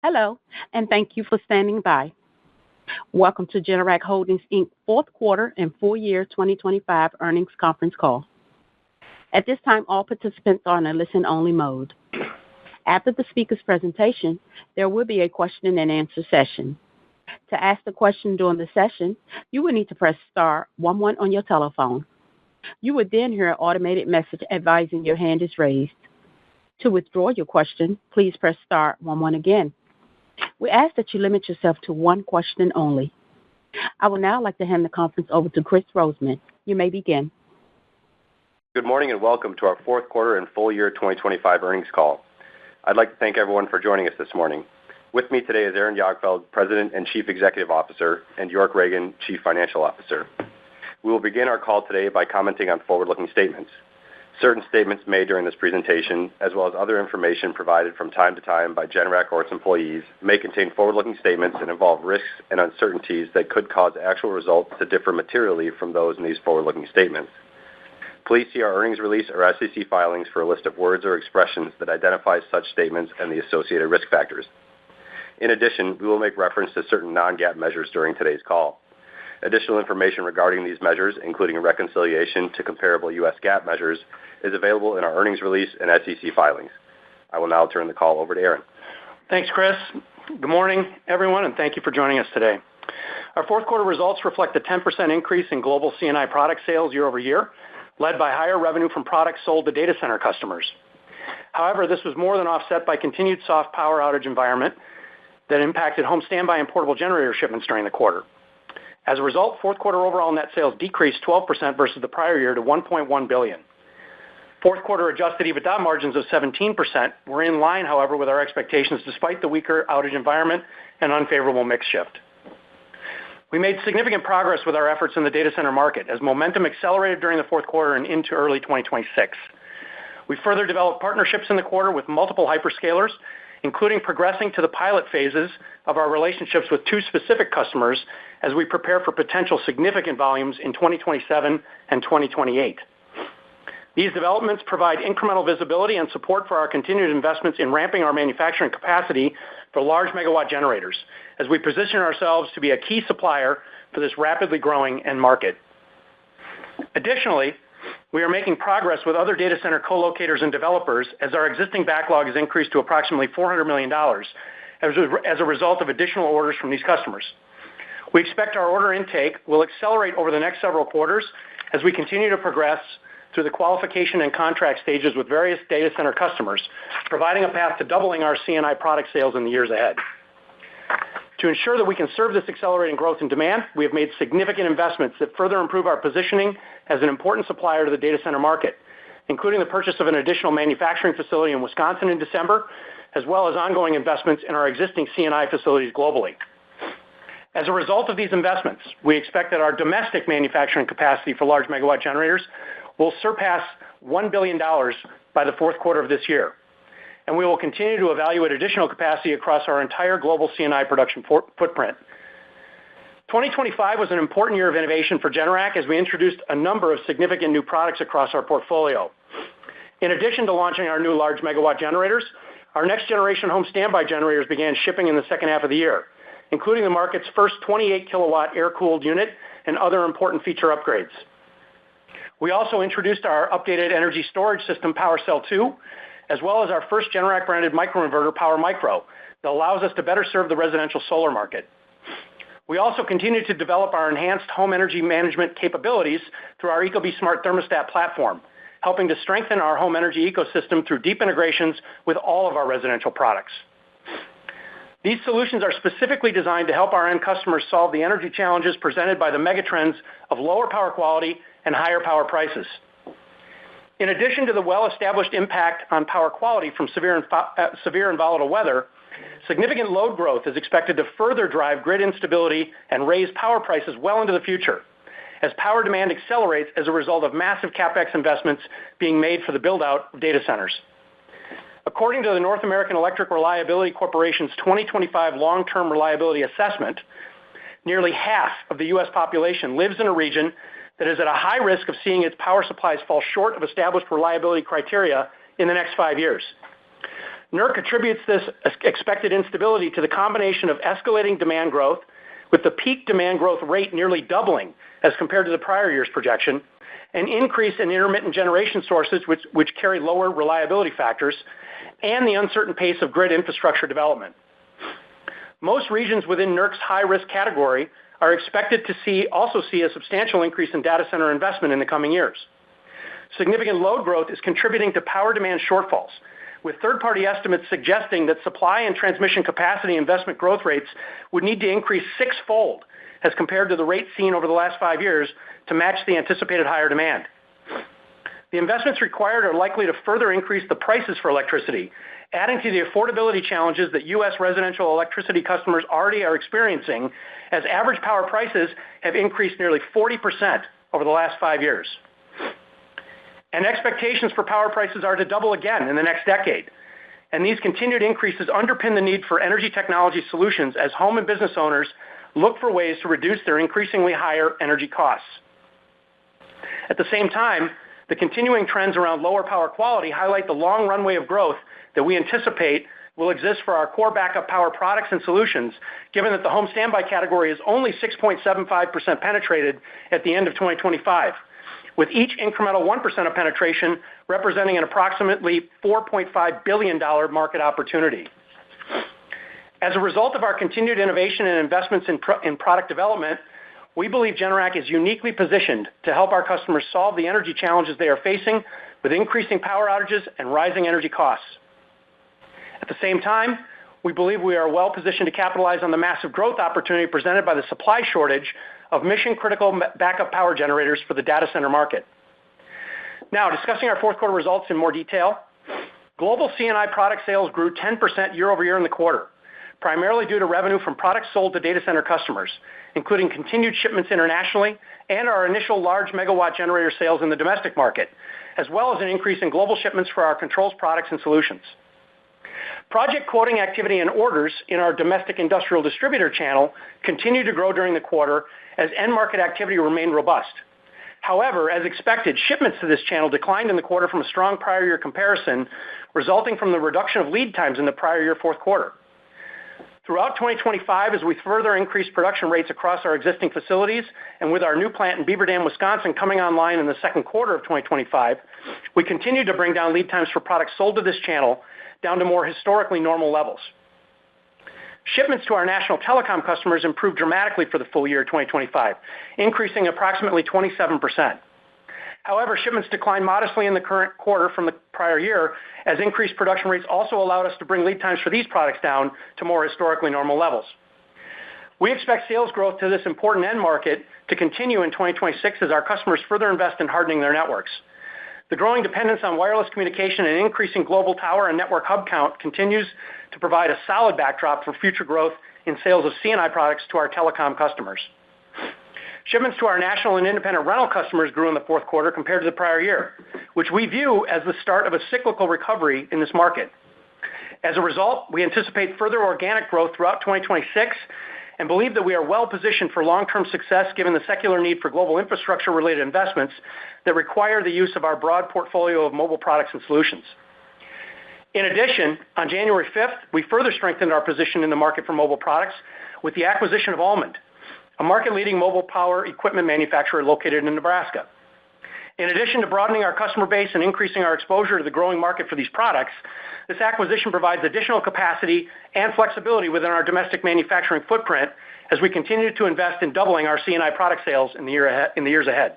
Hello, and thank you for standing by. Welcome to Generac Holdings Inc. fourth quarter and full year 2025 earnings conference call. At this time, all participants are in a listen-only mode. After the speaker's presentation, there will be a question-and-answer session. To ask the question during the session, you will need to press star 11 on your telephone. You would then hear an automated message advising your hand is raised. To withdraw your question, please press star 11 again. We ask that you limit yourself to one question only. I would now like to hand the conference over to Chris Roseman. You may begin. Good morning and welcome to our fourth quarter and full year 2025 earnings call. I'd like to thank everyone for joining us this morning. With me today is Aaron Jagdfeld, President and Chief Executive Officer, and York Reagan, Chief Financial Officer. We will begin our call today by commenting on forward-looking statements. Certain statements made during this presentation, as well as other information provided from time to time by Generac or its employees, may contain forward-looking statements and involve risks and uncertainties that could cause actual results to differ materially from those in these forward-looking statements. Please see our earnings release or SEC filings for a list of words or expressions that identify such statements and the associated risk factors. In addition, we will make reference to certain non-GAAP measures during today's call. Additional information regarding these measures, including a reconciliation to comparable U.S. GAAP measures, is available in our earnings release and SEC filings. I will now turn the call over to Aaron. Thanks, Chris. Good morning, everyone, and thank you for joining us today. Our fourth quarter results reflect a 10% increase in global C&I product sales year over year, led by higher revenue from products sold to data center customers. However, this was more than offset by continued soft power outage environment that impacted home standby and portable generator shipments during the quarter. As a result, fourth quarter overall net sales decreased 12% versus the prior year to $1.1 billion. Fourth quarter adjusted EBITDA margins of 17% were in line, however, with our expectations despite the weaker outage environment and unfavorable mix shift. We made significant progress with our efforts in the data center market as momentum accelerated during the fourth quarter and into early 2026. We further developed partnerships in the quarter with multiple hyperscalers, including progressing to the pilot phases of our relationships with two specific customers as we prepare for potential significant volumes in 2027 and 2028. These developments provide incremental visibility and support for our continued investments in ramping our manufacturing capacity for large megawatt generators as we position ourselves to be a key supplier for this rapidly growing end market. Additionally, we are making progress with other data center co-locators and developers as our existing backlog has increased to approximately $400 million as a result of additional orders from these customers. We expect our order intake will accelerate over the next several quarters as we continue to progress through the qualification and contract stages with various data center customers, providing a path to doubling our C&I product sales in the years ahead. To ensure that we can serve this accelerating growth in demand, we have made significant investments that further improve our positioning as an important supplier to the data center market, including the purchase of an additional manufacturing facility in Wisconsin in December, as well as ongoing investments in our existing C&I facilities globally. As a result of these investments, we expect that our domestic manufacturing capacity for large megawatt generators will surpass $1 billion by the fourth quarter of this year, and we will continue to evaluate additional capacity across our entire global C&I production footprint. 2025 was an important year of innovation for Generac as we introduced a number of significant new products across our portfolio. In addition to launching our new large megawatt generators, our next-generation home standby generators began shipping in the second half of the year, including the market's first 28-kilowatt air-cooled unit and other important feature upgrades. We also introduced our updated energy storage system, PowerCell 2, as well as our first Generac-branded microinverter, PowerMicro, that allows us to better serve the residential solar market. We also continue to develop our enhanced home energy management capabilities through our ecobee Smart Thermostat platform, helping to strengthen our home energy ecosystem through deep integrations with all of our residential products. These solutions are specifically designed to help our end customers solve the energy challenges presented by the megatrends of lower power quality and higher power prices. In addition to the well-established impact on power quality from severe and volatile weather, significant load growth is expected to further drive grid instability and raise power prices well into the future, as power demand accelerates as a result of massive CapEx investments being made for the build-out of data centers. According to the North American Electric Reliability Corporation's 2025 Long-Term Reliability Assessment, nearly half of the U.S. population lives in a region that is at a high risk of seeing its power supplies fall short of established reliability criteria in the next 5 years. NERC attributes this expected instability to the combination of escalating demand growth, with the peak demand growth rate nearly doubling as compared to the prior year's projection, an increase in intermittent generation sources which carry lower reliability factors, and the uncertain pace of grid infrastructure development. Most regions within NERC's high-risk category are expected to also see a substantial increase in data center investment in the coming years. Significant load growth is contributing to power demand shortfalls, with third-party estimates suggesting that supply and transmission capacity investment growth rates would need to increase sixfold as compared to the rate seen over the last 5 years to match the anticipated higher demand. The investments required are likely to further increase the prices for electricity, adding to the affordability challenges that U.S. residential electricity customers already are experiencing, as average power prices have increased nearly 40% over the last 5 years. And expectations for power prices are to double again in the next decade. And these continued increases underpin the need for energy technology solutions as home and business owners look for ways to reduce their increasingly higher energy costs. At the same time, the continuing trends around lower power quality highlight the long runway of growth that we anticipate will exist for our core backup power products and solutions, given that the home standby category is only 6.75% penetrated at the end of 2025, with each incremental 1% of penetration representing an approximately $4.5 billion market opportunity. As a result of our continued innovation and investments in product development, we believe Generac is uniquely positioned to help our customers solve the energy challenges they are facing with increasing power outages and rising energy costs. At the same time, we believe we are well positioned to capitalize on the massive growth opportunity presented by the supply shortage of mission-critical backup power generators for the data center market. Now, discussing our fourth quarter results in more detail, global C&I product sales grew 10% year over year in the quarter, primarily due to revenue from products sold to data center customers, including continued shipments internationally and our initial large megawatt generator sales in the domestic market, as well as an increase in global shipments for our controls products and solutions. Project quoting activity and orders in our domestic industrial distributor channel continued to grow during the quarter as end market activity remained robust. However, as expected, shipments to this channel declined in the quarter from a strong prior year comparison, resulting from the reduction of lead times in the prior year fourth quarter. Throughout 2025, as we further increased production rates across our existing facilities, and with our new plant in Beaver Dam, Wisconsin coming online in the second quarter of 2025, we continued to bring down lead times for products sold to this channel down to more historically normal levels. Shipments to our national telecom customers improved dramatically for the full year 2025, increasing approximately 27%. However, shipments declined modestly in the current quarter from the prior year, as increased production rates also allowed us to bring lead times for these products down to more historically normal levels. We expect sales growth to this important end market to continue in 2026 as our customers further invest in hardening their networks. The growing dependence on wireless communication and increasing global tower and network hub count continues to provide a solid backdrop for future growth in sales of C&I products to our telecom customers. Shipments to our national and independent rental customers grew in the fourth quarter compared to the prior year, which we view as the start of a cyclical recovery in this market. As a result, we anticipate further organic growth throughout 2026 and believe that we are well positioned for long-term success given the secular need for global infrastructure-related investments that require the use of our broad portfolio of mobile products and solutions. In addition, on January 5th, we further strengthened our position in the market for mobile products with the acquisition of Almond, a market-leading mobile power equipment manufacturer located in Nebraska. In addition to broadening our customer base and increasing our exposure to the growing market for these products, this acquisition provides additional capacity and flexibility within our domestic manufacturing footprint as we continue to invest in doubling our C&I product sales in the years ahead.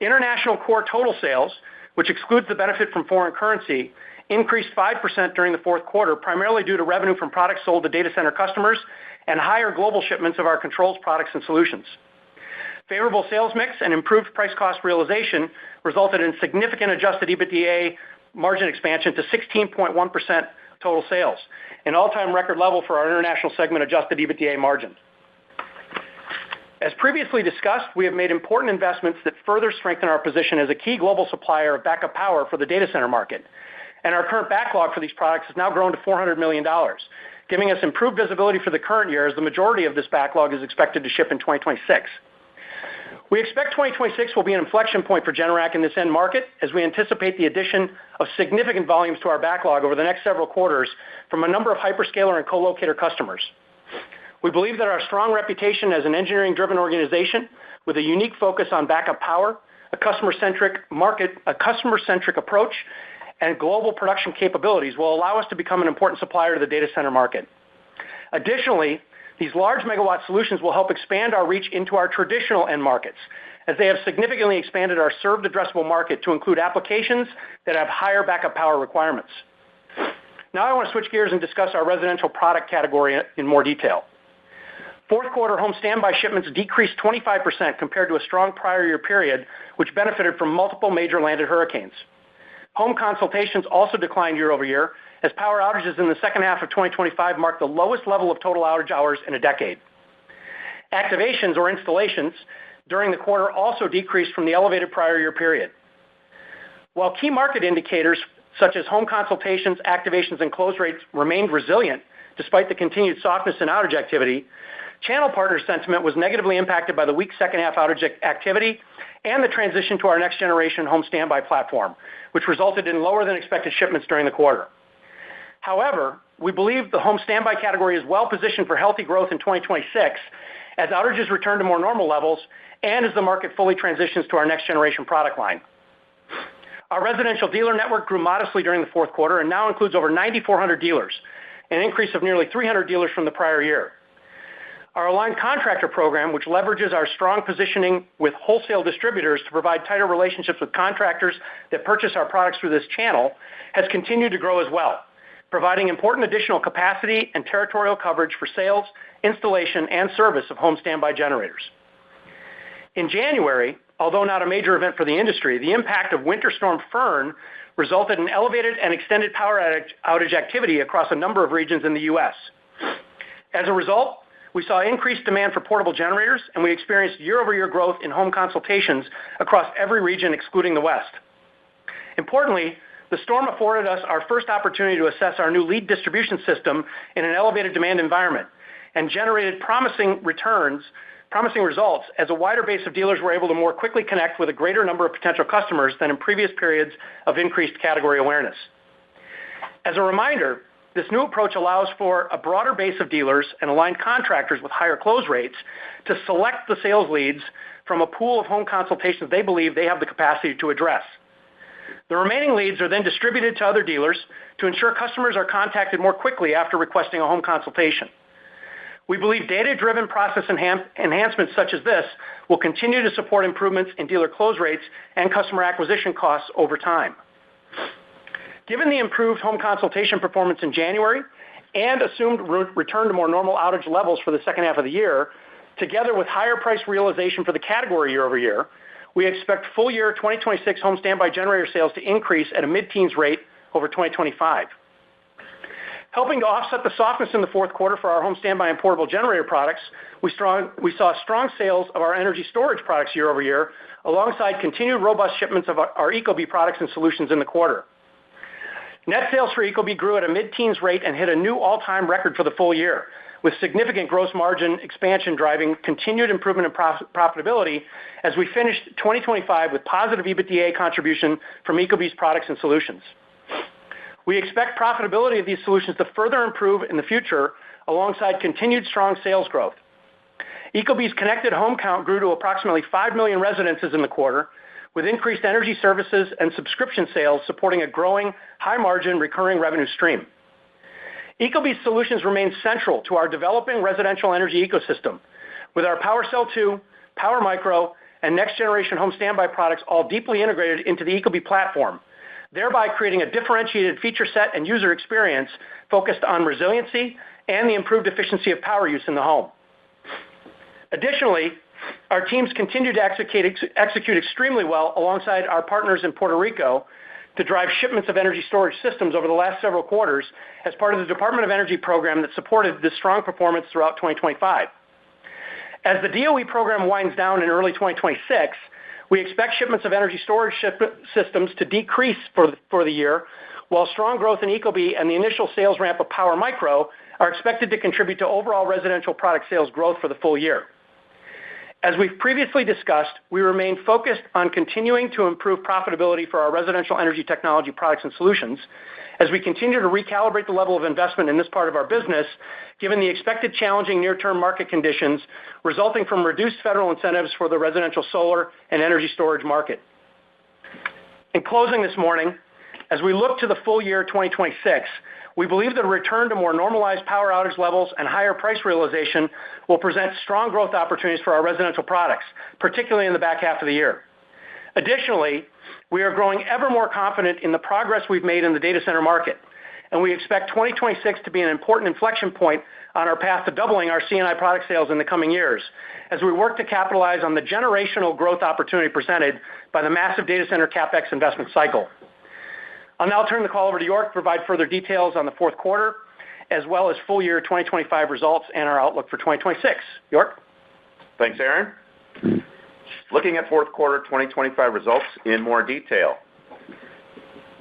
International core total sales, which excludes the benefit from foreign currency, increased 5% during the fourth quarter, primarily due to revenue from products sold to data center customers and higher global shipments of our controls products and solutions. Favorable sales mix and improved price-cost realization resulted in significant adjusted EBITDA margin expansion to 16.1% total sales, an all-time record level for our international segment adjusted EBITDA margin. As previously discussed, we have made important investments that further strengthen our position as a key global supplier of backup power for the data center market, and our current backlog for these products has now grown to $400 million, giving us improved visibility for the current year as the majority of this backlog is expected to ship in 2026. We expect 2026 will be an inflection point for Generac in this end market as we anticipate the addition of significant volumes to our backlog over the next several quarters from a number of hyperscaler and co-locator customers. We believe that our strong reputation as an engineering-driven organization with a unique focus on backup power, a customer-centric approach, and global production capabilities will allow us to become an important supplier to the data center market. Additionally, these large megawatt solutions will help expand our reach into our traditional end markets, as they have significantly expanded our served addressable market to include applications that have higher backup power requirements. Now I want to switch gears and discuss our residential product category in more detail. Fourth quarter home standby shipments decreased 25% compared to a strong prior year period, which benefited from multiple major landed hurricanes. Home consultations also declined year over year, as power outages in the second half of 2025 marked the lowest level of total outage hours in a decade. Activations or installations during the quarter also decreased from the elevated prior year period. While key market indicators such as home consultations, activations, and close rates remained resilient despite the continued softness in outage activity, channel partner sentiment was negatively impacted by the weak second half outage activity and the transition to our next generation home standby platform, which resulted in lower than expected shipments during the quarter. However, we believe the home standby category is well positioned for healthy growth in 2026 as outages return to more normal levels and as the market fully transitions to our next generation product line. Our residential dealer network grew modestly during the fourth quarter and now includes over 9,400 dealers, an increase of nearly 300 dealers from the prior year. Our aligned contractor program, which leverages our strong positioning with wholesale distributors to provide tighter relationships with contractors that purchase our products through this channel, has continued to grow as well, providing important additional capacity and territorial coverage for sales, installation, and service of home standby generators. In January, although not a major event for the industry, the impact of Winter Storm Fern resulted in elevated and extended power outage activity across a number of regions in the U.S. As a result, we saw increased demand for portable generators, and we experienced year-over-year growth in home consultations across every region excluding the West. Importantly, the storm afforded us our first opportunity to assess our new lead distribution system in an elevated demand environment and generated promising results as a wider base of dealers were able to more quickly connect with a greater number of potential customers than in previous periods of increased category awareness. As a reminder, this new approach allows for a broader base of dealers and aligned contractors with higher close rates to select the sales leads from a pool of home consultations they believe they have the capacity to address. The remaining leads are then distributed to other dealers to ensure customers are contacted more quickly after requesting a home consultation. We believe data-driven process enhancements such as this will continue to support improvements in dealer close rates and customer acquisition costs over time. Given the improved home consultation performance in January and assumed return to more normal outage levels for the second half of the year, together with higher price realization for the category year over year, we expect full year 2026 home standby generator sales to increase at a mid-teens rate over 2025. Helping to offset the softness in the fourth quarter for our home standby and portable generator products, we saw strong sales of our energy storage products year over year, alongside continued robust shipments of our ecobee products and solutions in the quarter. Net sales for ecobee grew at a mid-teens rate and hit a new all-time record for the full year, with significant gross margin expansion driving continued improvement in profitability as we finished 2025 with positive EBITDA contribution from ecobee's products and solutions. We expect profitability of these solutions to further improve in the future alongside continued strong sales growth. ecobee's connected home count grew to approximately 5 million residences in the quarter, with increased energy services and subscription sales supporting a growing, high-margin, recurring revenue stream. ecobee's solutions remain central to our developing residential energy ecosystem, with our PowerCell 2, PowerMicro, and next-generation home standby products all deeply integrated into the ecobee platform, thereby creating a differentiated feature set and user experience focused on resiliency and the improved efficiency of power use in the home. Additionally, our teams continue to execute extremely well alongside our partners in Puerto Rico to drive shipments of energy storage systems over the last several quarters as part of the Department of Energy program that supported this strong performance throughout 2025. As the DOE program winds down in early 2026, we expect shipments of energy storage systems to decrease for the year, while strong growth in ecobee and the initial sales ramp of PowerMicro are expected to contribute to overall residential product sales growth for the full year. As we've previously discussed, we remain focused on continuing to improve profitability for our residential energy technology products and solutions as we continue to recalibrate the level of investment in this part of our business, given the expected challenging near-term market conditions resulting from reduced federal incentives for the residential solar and energy storage market. In closing this morning, as we look to the full year 2026, we believe that a return to more normalized power outage levels and higher price realization will present strong growth opportunities for our residential products, particularly in the back half of the year. Additionally, we are growing ever more confident in the progress we've made in the data center market, and we expect 2026 to be an important inflection point on our path to doubling our C&I product sales in the coming years as we work to capitalize on the generational growth opportunity presented by the massive data center CapEx investment cycle. I'll now turn the call over to York to provide further details on the fourth quarter, as well as full year 2025 results and our outlook for 2026. York? Thanks, Aaron. Looking at fourth quarter 2025 results in more detail.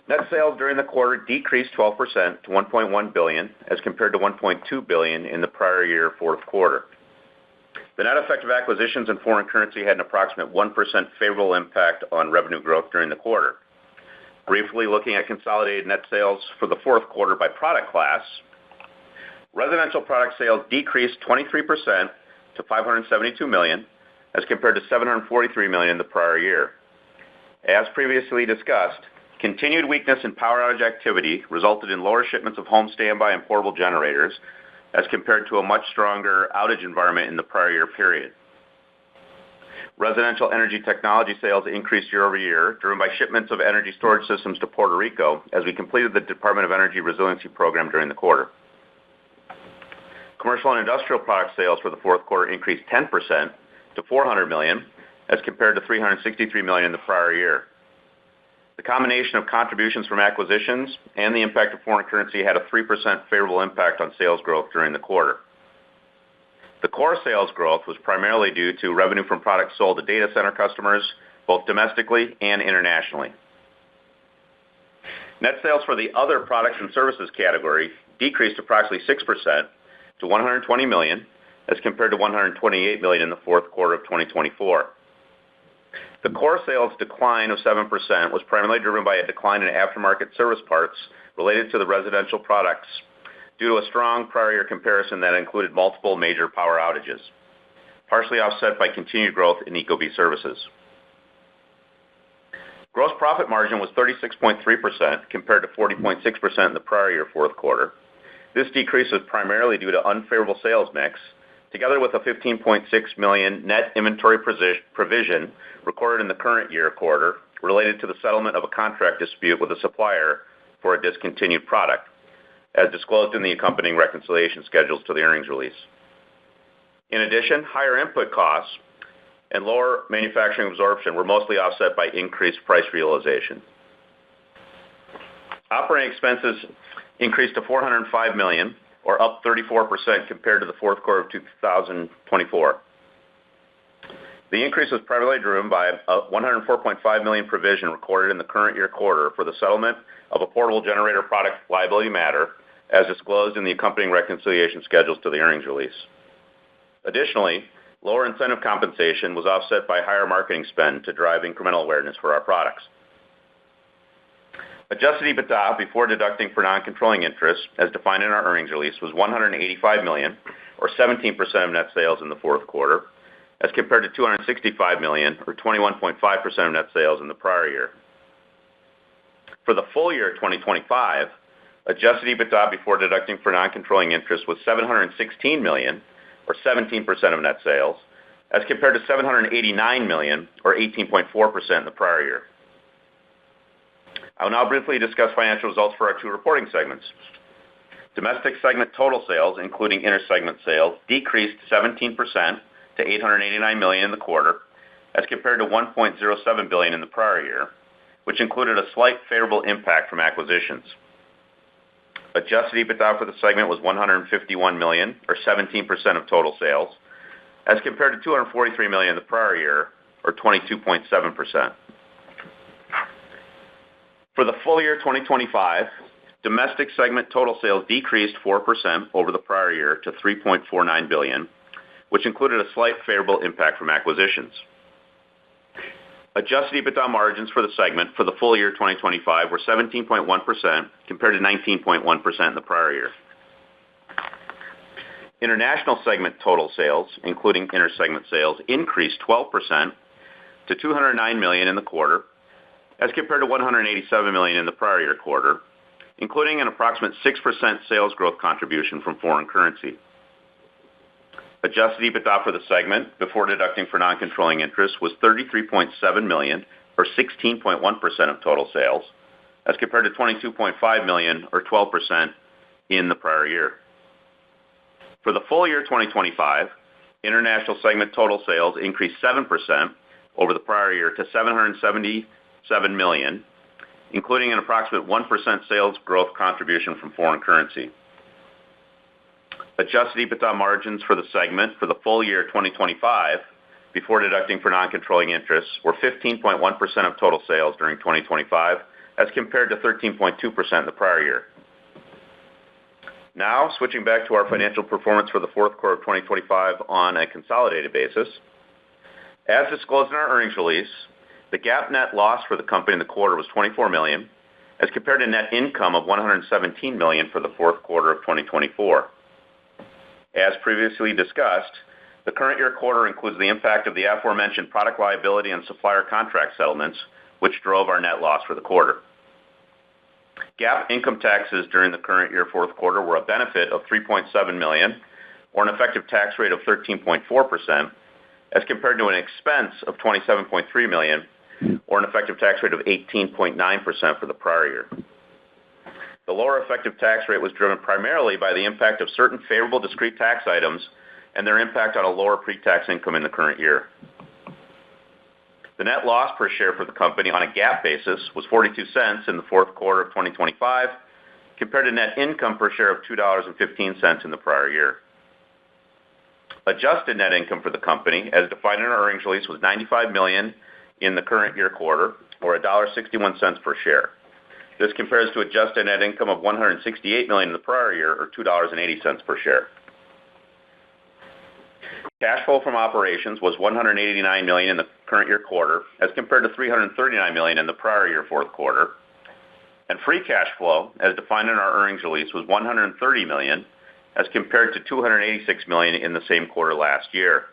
Net sales during the quarter decreased 12% to $1.1 billion, as compared to $1.2 billion in the prior year fourth quarter. The net effect of acquisitions and foreign currency had an approximate 1% favorable impact on revenue growth during the quarter. Briefly looking at consolidated net sales for the fourth quarter by product class, residential product sales decreased 23% to $572 million, as compared to $743 million the prior year. As previously discussed, continued weakness in power outage activity resulted in lower shipments of home standby and portable generators, as compared to a much stronger outage environment in the prior year period. Residential energy technology sales increased year-over-year, driven by shipments of energy storage systems to Puerto Rico as we completed the Department of Energy Resiliency Program during the quarter. Commercial and industrial product sales for the fourth quarter increased 10% to $400 million, as compared to $363 million in the prior year. The combination of contributions from acquisitions and the impact of foreign currency had a 3% favorable impact on sales growth during the quarter. The core sales growth was primarily due to revenue from products sold to data center customers, both domestically and internationally. Net sales for the other products and services category decreased approximately 6% to $120 million, as compared to $128 million in the fourth quarter of 2024. The core sales decline of 7% was primarily driven by a decline in aftermarket service parts related to the residential products due to a strong prior year comparison that included multiple major power outages, partially offset by continued growth in ecobee services. Gross profit margin was 36.3% compared to 40.6% in the prior year fourth quarter. This decrease was primarily due to unfavorable sales mix, together with a $15.6 million net inventory provision recorded in the current year quarter related to the settlement of a contract dispute with a supplier for a discontinued product, as disclosed in the accompanying reconciliation schedules to the earnings release. In addition, higher input costs and lower manufacturing absorption were mostly offset by increased price realization. Operating expenses increased to $405 million, or up 34% compared to the fourth quarter of 2024. The increase was primarily driven by a $104.5 million provision recorded in the current year quarter for the settlement of a portable generator product liability matter, as disclosed in the accompanying reconciliation schedules to the earnings release. Additionally, lower incentive compensation was offset by higher marketing spend to drive incremental awareness for our products. Adjusted EBITDA before deducting for non-controlling interests, as defined in our earnings release, was $185 million, or 17% of net sales in the fourth quarter, as compared to $265 million, or 21.5% of net sales in the prior year. For the full year 2025, adjusted EBITDA before deducting for non-controlling interest was $716 million, or 17% of net sales, as compared to $789 million, or 18.4% in the prior year. I will now briefly discuss financial results for our two reporting segments. Domestic segment total sales, including inter-segment sales, decreased 17% to $889 million in the quarter, as compared to $1.07 billion in the prior year, which included a slight favorable impact from acquisitions. Adjusted EBITDA for the segment was $151 million, or 17% of total sales, as compared to $243 million in the prior year, or 22.7%. For the full year 2025, domestic segment total sales decreased 4% over the prior year to $3.49 billion, which included a slight favorable impact from acquisitions. Adjusted EBITDA margins for the segment for the full year 2025 were 17.1% compared to 19.1% in the prior year. International segment total sales, including intersegment sales, increased 12% to $209 million in the quarter as compared to $187 million in the prior year quarter, including an approximate 6% sales growth contribution from foreign currency. Adjusted EBITDA for the segment, before deducting for non-controlling interest, was $33.7 million, or 16.1% of total sales, as compared to $22.5 million, or 12% in the prior year. For the full year 2025, international segment total sales increased 7% over the prior year to $777 million, including an approximate 1% sales growth contribution from foreign currency. Adjusted EBITDA margins for the segment for the full year 2025, before deducting for non-controlling interests, were 15.1% of total sales during 2025, as compared to 13.2% in the prior year. Now, switching back to our financial performance for the fourth quarter of 2025 on a consolidated basis. As disclosed in our earnings release, the GAAP net loss for the company in the quarter was $24 million, as compared to net income of $117 million for the fourth quarter of 2024. As previously discussed, the current year quarter includes the impact of the aforementioned product liability and supplier contract settlements, which drove our net loss for the quarter. GAAP income taxes during the current year fourth quarter were a benefit of $3.7 million, or an effective tax rate of 13.4%, as compared to an expense of $27.3 million, or an effective tax rate of 18.9% for the prior year. The lower effective tax rate was driven primarily by the impact of certain favorable discrete tax items and their impact on a lower pre-tax income in the current year. The net loss per share for the company on a GAAP basis was 42 cents in the fourth quarter of 2025, compared to net income per share of $2.15 in the prior year. Adjusted net income for the company, as defined in our earnings release, was $95 million in the current year quarter, or $1.61 per share. This compares to adjusted net income of $168 million in the prior year, or $2.80 per share. Cash flow from operations was $189 million in the current year quarter, as compared to $339 million in the prior year fourth quarter. And free cash flow, as defined in our earnings release, was $130 million, as compared to $286 million in the same quarter last year.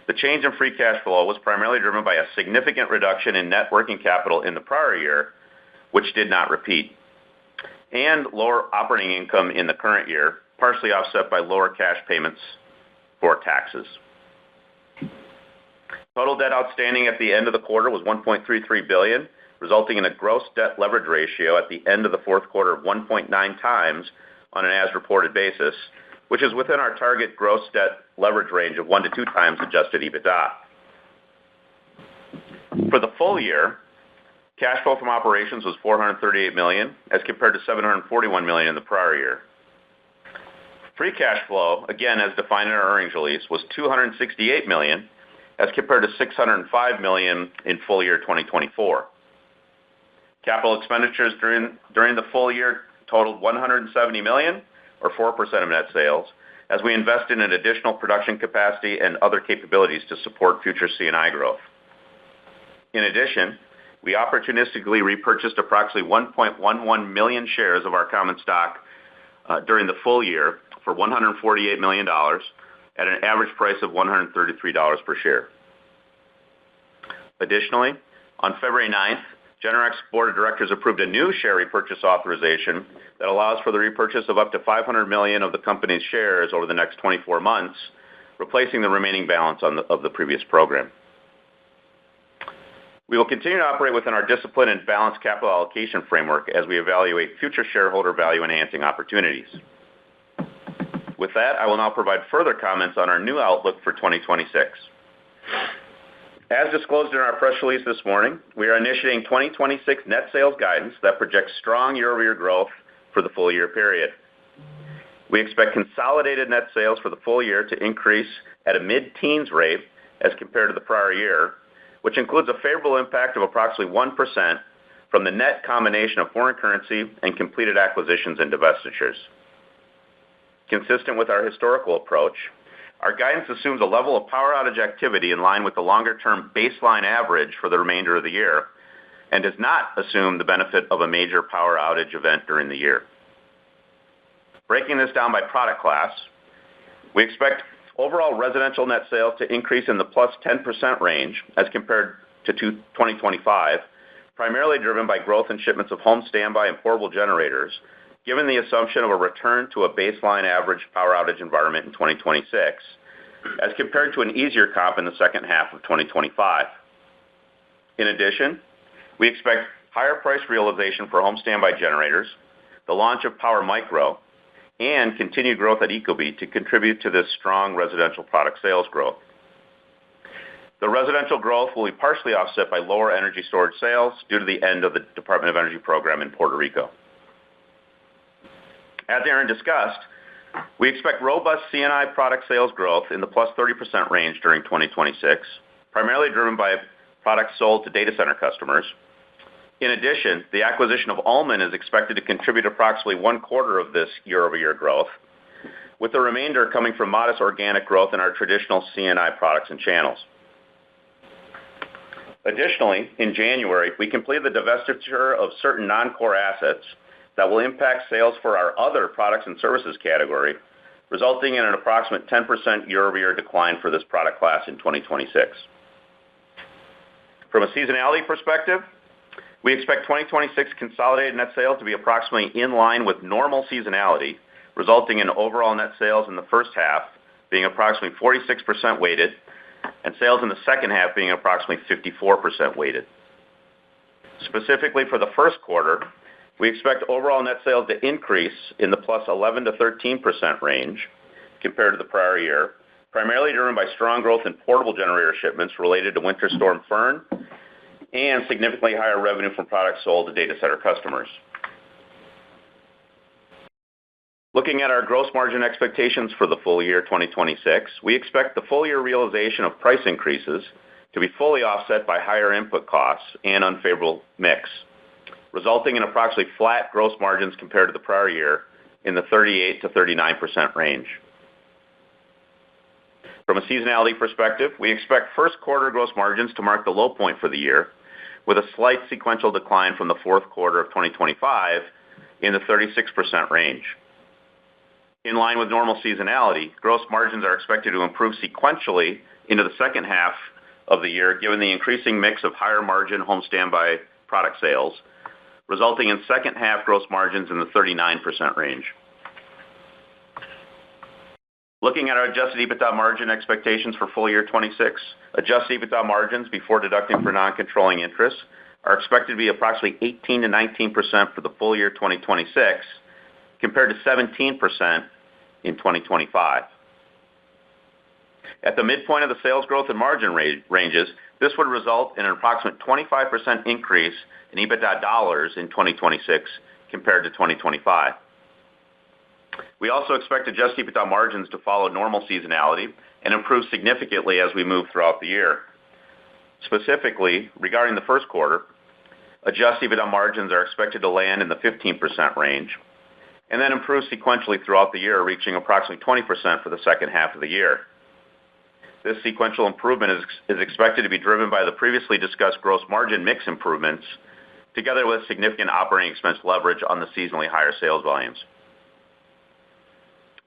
The change in free cash flow was primarily driven by a significant reduction in net working capital in the prior year, which did not repeat, and lower operating income in the current year, partially offset by lower cash payments for taxes. Total debt outstanding at the end of the quarter was $1.33 billion, resulting in a gross debt leverage ratio at the end of the fourth quarter of 1.9 times on an as-reported basis, which is within our target gross debt leverage range of 1 to 2 times adjusted EBITDA. For the full year, cash flow from operations was $438 million, as compared to $741 million in the prior year. Free cash flow, again as defined in our earnings release, was $268 million, as compared to $605 million in full year 2024. Capital expenditures during the full year totaled $170 million, or 4% of net sales, as we invested in additional production capacity and other capabilities to support future C&I growth. In addition, we opportunistically repurchased approximately 1.11 million shares of our common stock during the full year for $148 million at an average price of $133 per share. Additionally, on February 9th, Generac's board of directors approved a new share repurchase authorization that allows for the repurchase of up to $500 million of the company's shares over the next 24 months, replacing the remaining balance of the previous program. We will continue to operate within our disciplined and balanced capital allocation framework as we evaluate future shareholder value-enhancing opportunities. With that, I will now provide further comments on our new outlook for 2026. As disclosed in our press release this morning, we are initiating 2026 net sales guidance that projects strong year-over-year growth for the full year period. We expect consolidated net sales for the full year to increase at a mid-teens rate as compared to the prior year, which includes a favorable impact of approximately 1% from the net combination of foreign currency and completed acquisitions and divestitures. Consistent with our historical approach, Our guidance assumes a level of power outage activity in line with the longer-term baseline average for the remainder of the year and does not assume the benefit of a major power outage event during the year. Breaking this down by product class, we expect overall residential net sales to increase in the plus 10% range as compared to 2025, primarily driven by growth in shipments of home standby and portable generators, given the assumption of a return to a baseline average power outage environment in 2026, as compared to an easier comp in the second half of 2025. In addition, we expect higher price realization for home standby generators, the launch of Power Micro, and continued growth at ecobee to contribute to this strong residential product sales growth. The residential growth will be partially offset by lower energy storage sales due to the end of the Department of Energy program in Puerto Rico. As Aaron discussed, we expect robust C&I product sales growth in the plus 30% range during 2026, primarily driven by products sold to data center customers. In addition, the acquisition of Ullman is expected to contribute approximately 1/4 of this year-over-year growth, with the remainder coming from modest organic growth in our traditional C&I products and channels. Additionally, in January, we completed the divestiture of certain non-core assets that will impact sales for our other products and services category, resulting in an approximate 10% year-over-year decline for this product class in 2026. From a seasonality perspective, we expect 2026 consolidated net sales to be approximately in line with normal seasonality, resulting in overall net sales in the first half being approximately 46% weighted, and sales in the second half being approximately 54% weighted. Specifically for the first quarter, we expect overall net sales to increase in the plus 11 to 13% range compared to the prior year, primarily driven by strong growth in portable generator shipments related to Winter Storm Fern and significantly higher revenue from products sold to data center customers. Looking at our gross margin expectations for the full year 2026, we expect the full year realization of price increases to be fully offset by higher input costs and unfavorable mix, resulting in approximately flat gross margins compared to the prior year in the 38 to 39% range. From a seasonality perspective, we expect first quarter gross margins to mark the low point for the year, with a slight sequential decline from the fourth quarter of 2025 in the 36% range. In line with normal seasonality, gross margins are expected to improve sequentially into the second half of the year, given the increasing mix of higher margin home standby product sales, resulting in second half gross margins in the 39% range. Looking at our adjusted EBITDA margin expectations for full year 2026, adjusted EBITDA margins before deducting for non-controlling interests are expected to be approximately 18 to 19% for the full year 2026, compared to 17% in 2025. At the midpoint of the sales growth and margin ranges, this would result in an approximate 25% increase in EBITDA dollars in 2026 compared to 2025. We also expect adjusted EBITDA margins to follow normal seasonality and improve significantly as we move throughout the year. Specifically, regarding the first quarter, adjusted EBITDA margins are expected to land in the 15% range and then improve sequentially throughout the year, reaching approximately 20% for the second half of the year. This sequential improvement is expected to be driven by the previously discussed gross margin mix improvements, together with significant operating expense leverage on the seasonally higher sales volumes.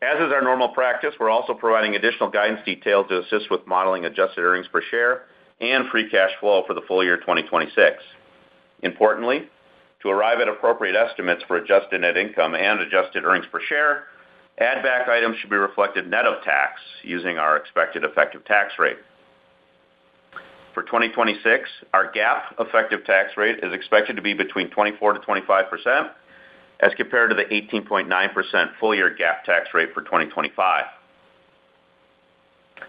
As is our normal practice, we're also providing additional guidance details to assist with modeling adjusted earnings per share and free cash flow for the full year 2026. Importantly, to arrive at appropriate estimates for adjusted net income and adjusted earnings per share, add back items should be reflected net of tax using our expected effective tax rate. For 2026, our GAAP effective tax rate is expected to be between 24 to 25%, as compared to the 18.9% full year GAAP tax rate for 2025.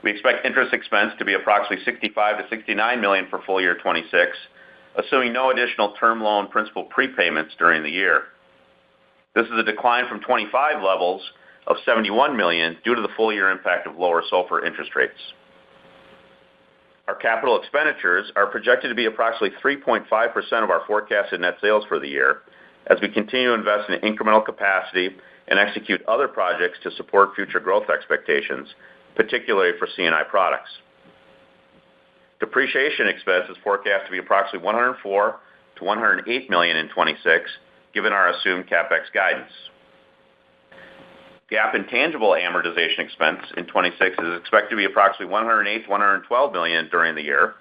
We expect interest expense to be approximately $65 to $69 million for full year 2026, assuming no additional term loan principal prepayments during the year. This is a decline from 25 levels of $71 million due to the full year impact of lower SOFR interest rates. Our capital expenditures are projected to be approximately 3.5% of our forecasted net sales for the year, as we continue to invest in incremental capacity and execute other projects to support future growth expectations, particularly for C&I products. Depreciation expense is forecast to be approximately $104 to $108 million in 26, given our assumed CapEx guidance. GAAP intangible amortization expense in 26 is expected to be approximately $108 to $112 million during the year.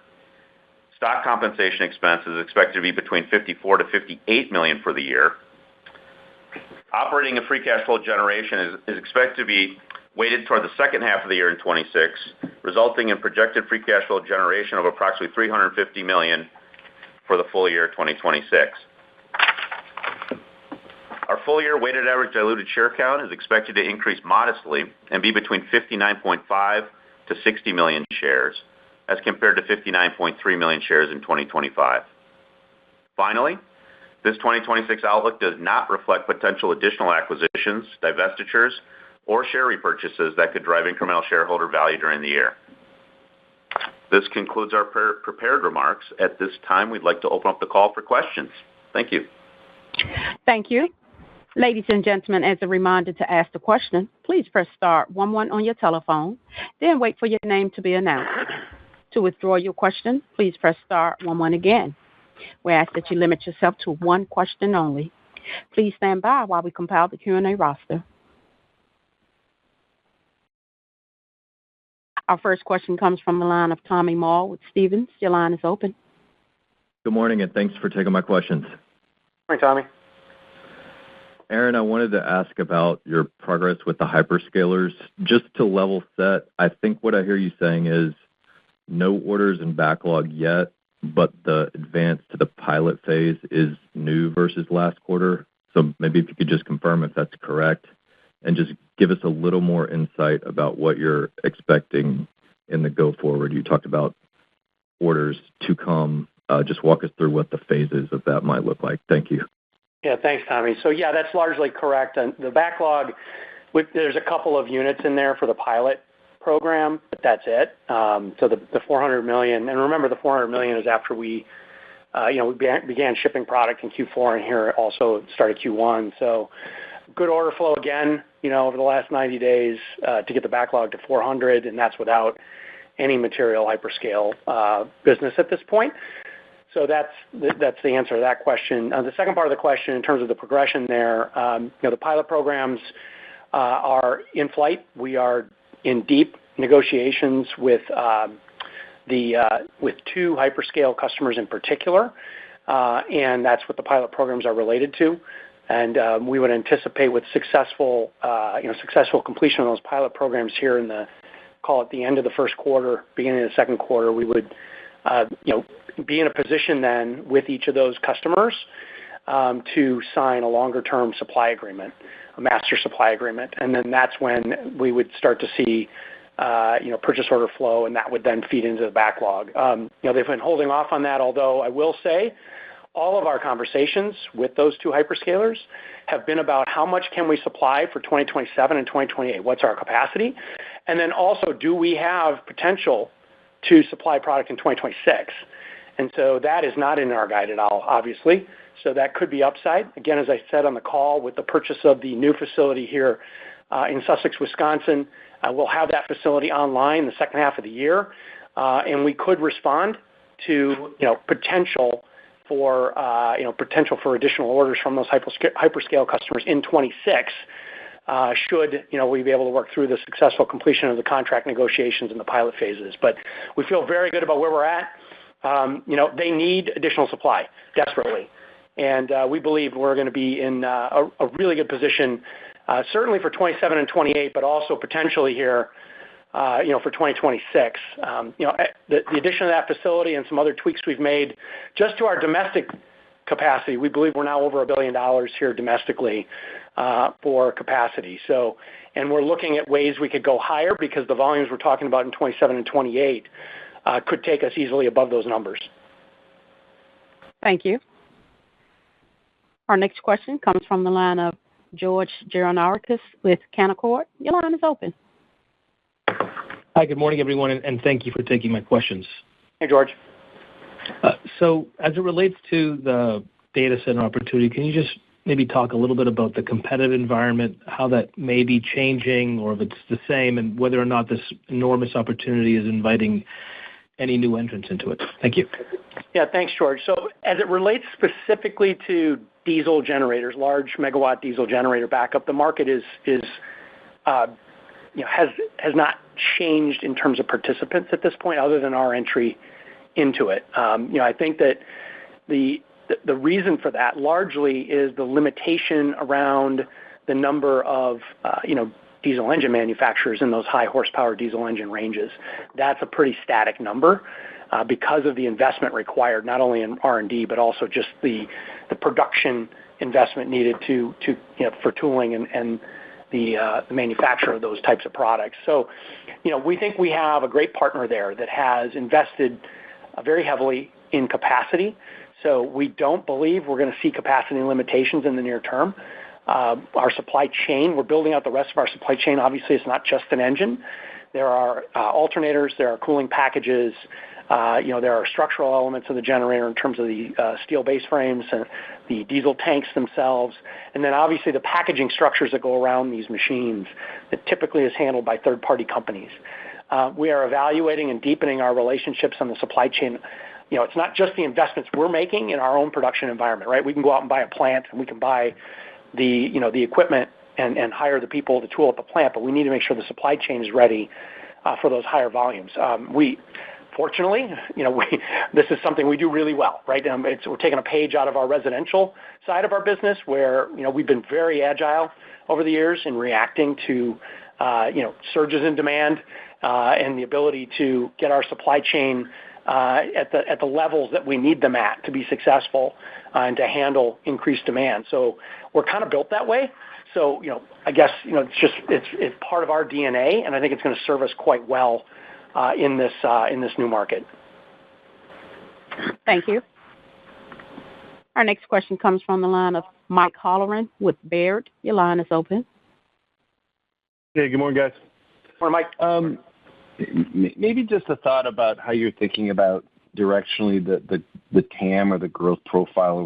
Stock compensation expense is expected to be between $54 to $58 million for the year. Operating and free cash flow generation is expected to be weighted toward the second half of the year in 26, resulting in projected free cash flow generation of approximately $350 million for the full year 2026. Our full-year weighted average diluted share count is expected to increase modestly and be between 59.5 to 60 million shares, as compared to 59.3 million shares in 2025. Finally, this 2026 outlook does not reflect potential additional acquisitions, divestitures, or share repurchases that could drive incremental shareholder value during the year. This concludes our prepared remarks. At this time, we'd like to open up the call for questions. Thank you. Thank you. Ladies and gentlemen, as a reminder to ask the question, please press star 11 on your telephone, then wait for your name to be announced. To withdraw your question, please press star 11 again. We ask that you limit yourself to one question only. Please stand by while we compile the Q&A roster. Our first question comes from the line of Tommy Moll with Stephens. Your line is open. Good morning, and thanks for taking my questions. Hi, Tommy. Aaron, I wanted to ask about your progress with the hyperscalers. Just to level set, I think what I hear you saying is no orders in backlog yet, but the advance to the pilot phase is new versus last quarter. So maybe if you could just confirm if that's correct, and just give us a little more insight about what you're expecting in the go forward. You talked about orders to come. Just walk us through what the phases of that might look like. Thank you. Yeah, thanks, Tommy. So, yeah, that's largely correct. And the backlog, there's a couple of units in there for the pilot program, but that's it. So the $400 million, and remember the $400 million is after we began shipping product in Q4 and here also started Q1. So good order flow again, over the last 90 days to get the backlog to 400, and that's without any material hyperscale business at this point. So that's the answer to that question. The second part of the question, in terms of the progression there, the pilot programs are in flight. We are in deep negotiations with two hyperscale customers in particular, and that's what the pilot programs are related to. And we would anticipate with successful completion of those pilot programs here in call it the end of the first quarter, beginning of the second quarter, we would be in a position then with each of those customers to sign a longer-term supply agreement, a master supply agreement. And then that's when we would start to see purchase order flow, and that would then feed into the backlog. They've been holding off on that, although I will say all of our conversations with those two hyperscalers have been about how much can we supply for 2027 and 2028? What's our capacity? And then also, do we have potential to supply product in 2026? And so that is not in our guide at all, obviously. So that could be upside. Again, as I said on the call, with the purchase of the new facility here in Sussex, Wisconsin, we'll have that facility online the second half of the year, and we could respond to potential for additional orders from those hyperscale customers in 26. Should we be able to work through the successful completion of the contract negotiations and the pilot phases. But we feel very good about where we're at. They need additional supply desperately, and we believe we're going to be in a really good position, certainly for 27 and 28, but also potentially here, for 2026. The addition of that facility and some other tweaks we've made just to our domestic capacity, we believe we're now over $1 billion here domestically for capacity. So, and we're looking at ways we could go higher because the volumes we're talking about in 27 and 28 could take us easily above those numbers. Thank you. Our next question comes from the line of George Gianarikas with Canaccord. Your line is open. Hi, good morning, everyone, and thank you for taking my questions. Hey, George. So as it relates to the data center opportunity, can you just maybe talk a little bit about the competitive environment, how that may be changing, or if it's the same, and whether or not this enormous opportunity is inviting any new entrants into it? Thank you. Yeah, thanks, George. So as it relates specifically to diesel generators, large megawatt diesel generator backup, the market has not changed in terms of participants at this point, other than our entry into it. I think that the reason for that largely is the limitation around the number of diesel engine manufacturers in those high horsepower diesel engine ranges. That's a pretty static number because of the investment required, not only in R&D but also just the production investment needed for tooling and the manufacture of those types of products. So, we think we have a great partner there that has invested very heavily in capacity. So we don't believe we're going to see capacity limitations in the near term. Our supply chain, we're building out the rest of our supply chain. Obviously, it's not just an engine. There are alternators, there are cooling packages, there are structural elements of the generator in terms of the steel base frames and the diesel tanks themselves, and then obviously the packaging structures that go around these machines that typically is handled by third-party companies. We are evaluating and deepening our relationships on the supply chain. It's not just the investments we're making in our own production environment, right? We can go out and buy a plant, and we can buy the equipment and hire the people to tool up a plant, but we need to make sure the supply chain is ready for those higher volumes. Fortunately, this is something we do really well, right? We're taking a page out of our residential side of our business where, we've been very agile over the years in reacting to, surges in demand and the ability to get our supply chain at the levels that we need them at to be successful and to handle increased demand. So we're kind of built that way. So, I guess, it's part of our DNA, and I think it's going to serve us quite well in this new market. Thank you. Our next question comes from the line of Mike Halloran with Baird. Your line is open. Hey, good morning, guys. Good morning, Mike. Maybe just a thought about how you're thinking about directionally the TAM or the growth profile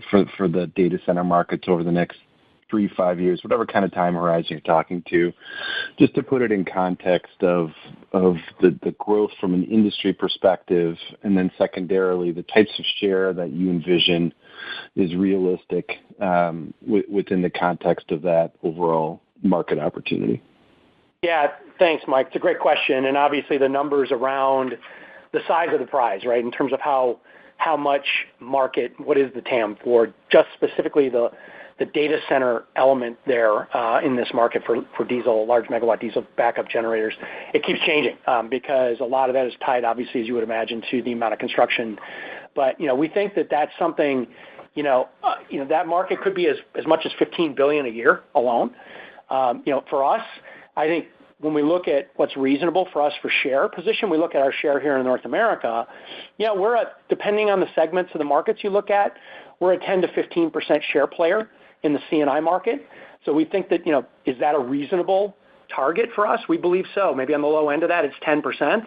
for the data center markets over the next 3-5 years, whatever kind of time horizon you're talking to, just to put it in context of the growth from an industry perspective, and then secondarily the types of share that you envision is realistic within the context of that overall market opportunity. Yeah, thanks, Mike. It's a great question, and obviously the numbers around the size of the prize, right, in terms of how much market, what is the TAM for just specifically the data center element there in this market for diesel, large megawatt diesel backup generators. It keeps changing because a lot of that is tied, obviously, as you would imagine, to the amount of construction. But, we think that that's something, that market could be as much as $15 billion a year alone. For us, I think when we look at what's reasonable for us for share position, we look at our share here in North America. We're depending on the segments of the markets you look at, we're a 10 to 15% share player in the C&I market. So we think that, is that a reasonable target for us? We believe so. Maybe on the low end of that, it's 10%.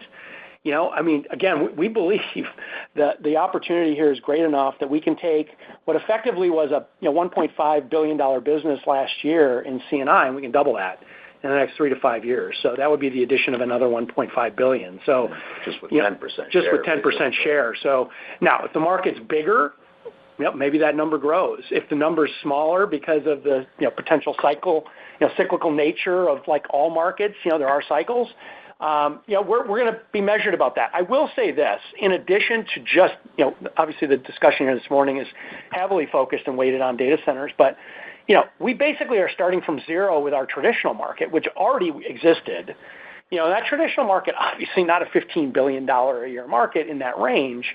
Again, we believe that the opportunity here is great enough that we can take what effectively was a $1.5 billion business last year in C&I, and we can double that in the next 3 to 5 years. So that would be the addition of another $1.5 billion. So just with 10% share. Just with 10% share. So now, if the market's bigger, maybe that number grows. If the number's smaller because of the potential cyclical nature of like all markets, there are cycles. We're going to be measured about that. I will say this, in addition to just, obviously the discussion here this morning is heavily focused and weighted on data centers, but, we basically are starting from zero with our traditional market, which already existed. That traditional market, obviously not a $15 billion a year market in that range,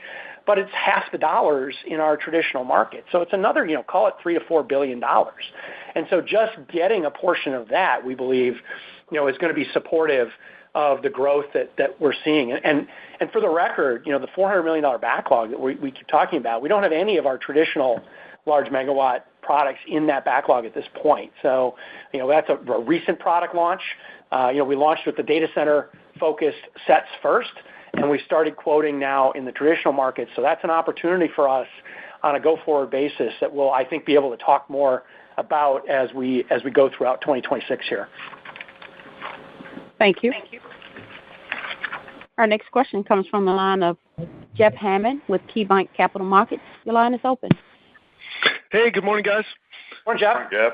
but it's half the dollars in our traditional market. So it's another, call it $3 to $4 billion. And so just getting a portion of that, we believe, is going to be supportive of the growth that we're seeing. And for the record, the $400 million backlog that we keep talking about, we don't have any of our traditional large megawatt products in that backlog at this point. So, that's a recent product launch. We launched with the data center focused sets first, and we started quoting now in the traditional market. So that's an opportunity for us on a go-forward basis that we'll, I think, be able to talk more about as we go throughout 2026 here. Thank you. Our next question comes from the line of Jeff Hammond with KeyBanc Capital Markets. Your line is open. Hey, good morning, guys. Morning, Jeff. Morning,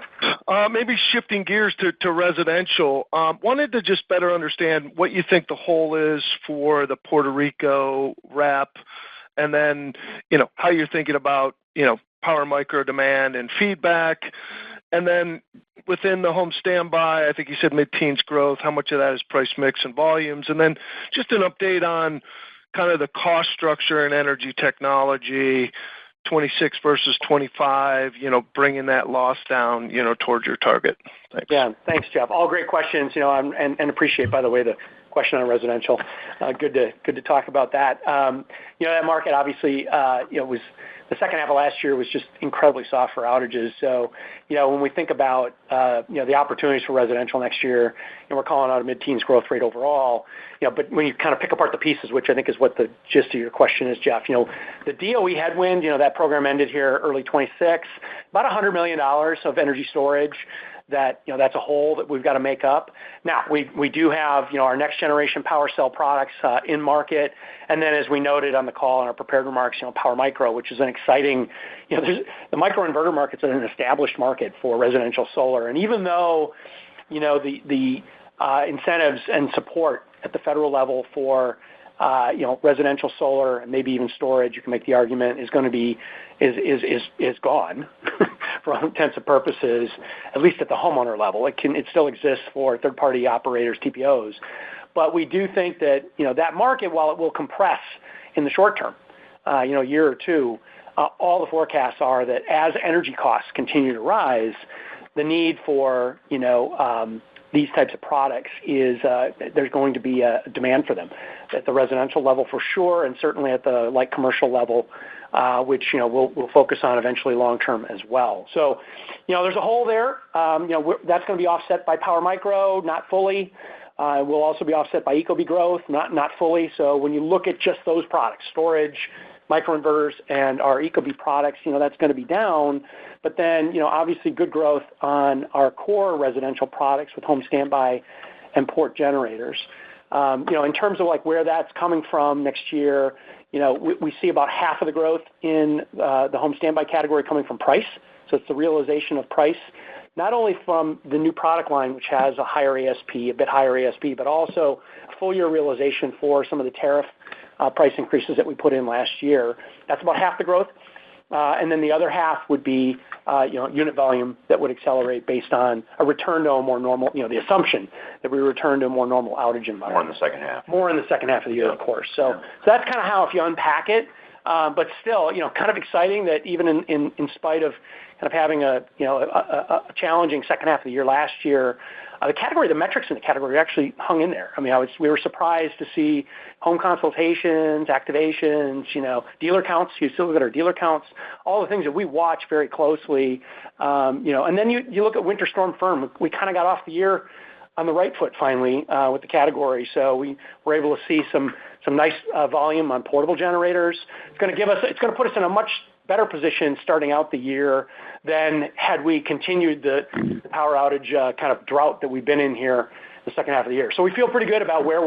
Jeff. Maybe shifting gears to residential. Wanted to just better understand what you think the hole is for the Puerto Rico rep, and then, how you're thinking about, power micro demand and feedback. And then within the home standby, I think you said mid-teens growth. How much of that is price mix and volumes? And then just an update on kind of the cost structure and energy technology, 26 versus 25, bringing that loss down, towards your target. Thanks. Yeah, thanks, Jeff. All great questions, and appreciate, by the way, the question on residential. Good to talk about that. That market obviously, was the second half of last year was just incredibly soft for outages. So, when we think about, the opportunities for residential next year, we're calling out a mid-teens growth rate overall. But when you kind of pick apart the pieces, which I think is what the gist of your question is, Jeff, the DOE headwind, that program ended here early 26, about $100 million of energy storage. That's a hole that we've got to make up. Now, we do have, our next generation power cell products in market. And then as we noted on the call in our prepared remarks, power micro, which is an exciting, the microinverter market's an established market for residential solar. And even though, the incentives and support at the federal level for, residential solar and maybe even storage, you can make the argument, is going to be, is gone for all intents and purposes, at least at the homeowner level. It still exists for third-party operators, TPOs. But we do think that, that market, while it will compress in the short term, a year or two, all the forecasts are that as energy costs continue to rise, the need for, these types of products is there's going to be a demand for them at the residential level for sure, and certainly at the light commercial level, which we'll focus on eventually long term as well. So, there's a hole there. That's going to be offset by power micro, not fully. Will also be offset by ecobee growth, not fully. So when you look at just those products, storage, microinverters, and our ecobee products, that's going to be down. But then, obviously good growth on our core residential products with home standby and port generators. In terms of like where that's coming from next year, we see about half of the growth in the home standby category coming from price. So it's the realization of price, not only from the new product line, which has a higher ASP, a bit higher ASP, but also full year realization for some of the tariff price increases that we put in last year. That's about half the growth. And then the other half would be, unit volume that would accelerate based on a return to a more normal, the assumption that we return to a more normal outage environment. More in the second half. More in the second half of the year, of course. So that's kind of how, if you unpack it, but still, kind of exciting that even in spite of kind of having a challenging second half of the year last year, the metrics in the category actually hung in there. I mean, we were surprised to see home consultations, activations, dealer counts. You still look at our dealer counts, all the things that we watch very closely. And then you look at Winter Storm Fern. We kind of got off the year on the right foot finally with the category. So we were able to see some nice volume on portable generators. It's going to put us in a much better position starting out the year than had we continued the power outage kind of drought that we've been in here the second half of the year. So we feel pretty good about where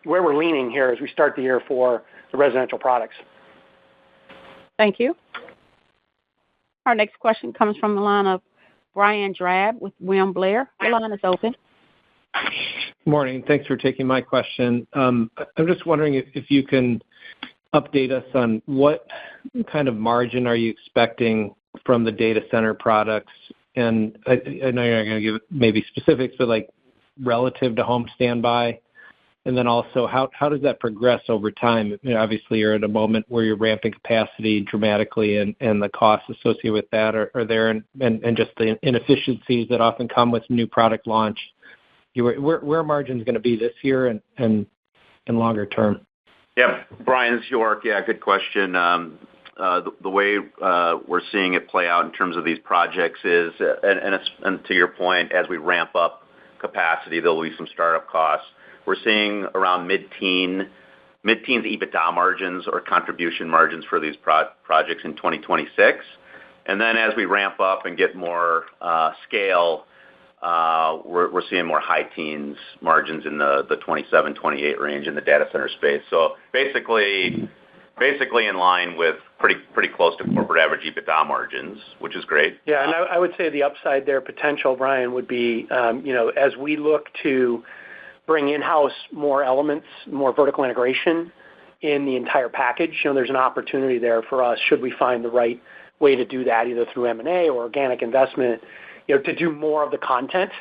we're leaning here as we start the year for the residential products. Thank you. Our next question comes from the line of Brian Drab with William Blair. Your line is open. Good morning. Thanks for taking my question. I'm just wondering if you can update us on what kind of margin are you expecting from the data center products? And I know you're not going to give maybe specifics, but like relative to home standby. And then also, how does that progress over time? Obviously, you're at a moment where you're ramping capacity dramatically, and the costs associated with that are there, and just the inefficiencies that often come with new product launch. Where are margins going to be this year and longer term? Yeah, Brian, it's York. Yeah, good question. The way we're seeing it play out in terms of these projects is, and to your point, as we ramp up capacity, there'll be some startup costs. We're seeing around mid-teen mid-teens EBITDA margins or contribution margins for these projects in 2026. And then as we ramp up and get more scale, we're seeing more high teens margins in the 27, 28 range in the data center space. So basically in line with pretty close to corporate average EBITDA margins, which is great. Yeah, and I would say the upside there potential, Brian, would be, as we look to bring in-house more elements, more vertical integration in the entire package, there's an opportunity there for us, should we find the right way to do that, either through M&A or organic investment, to do more of the content.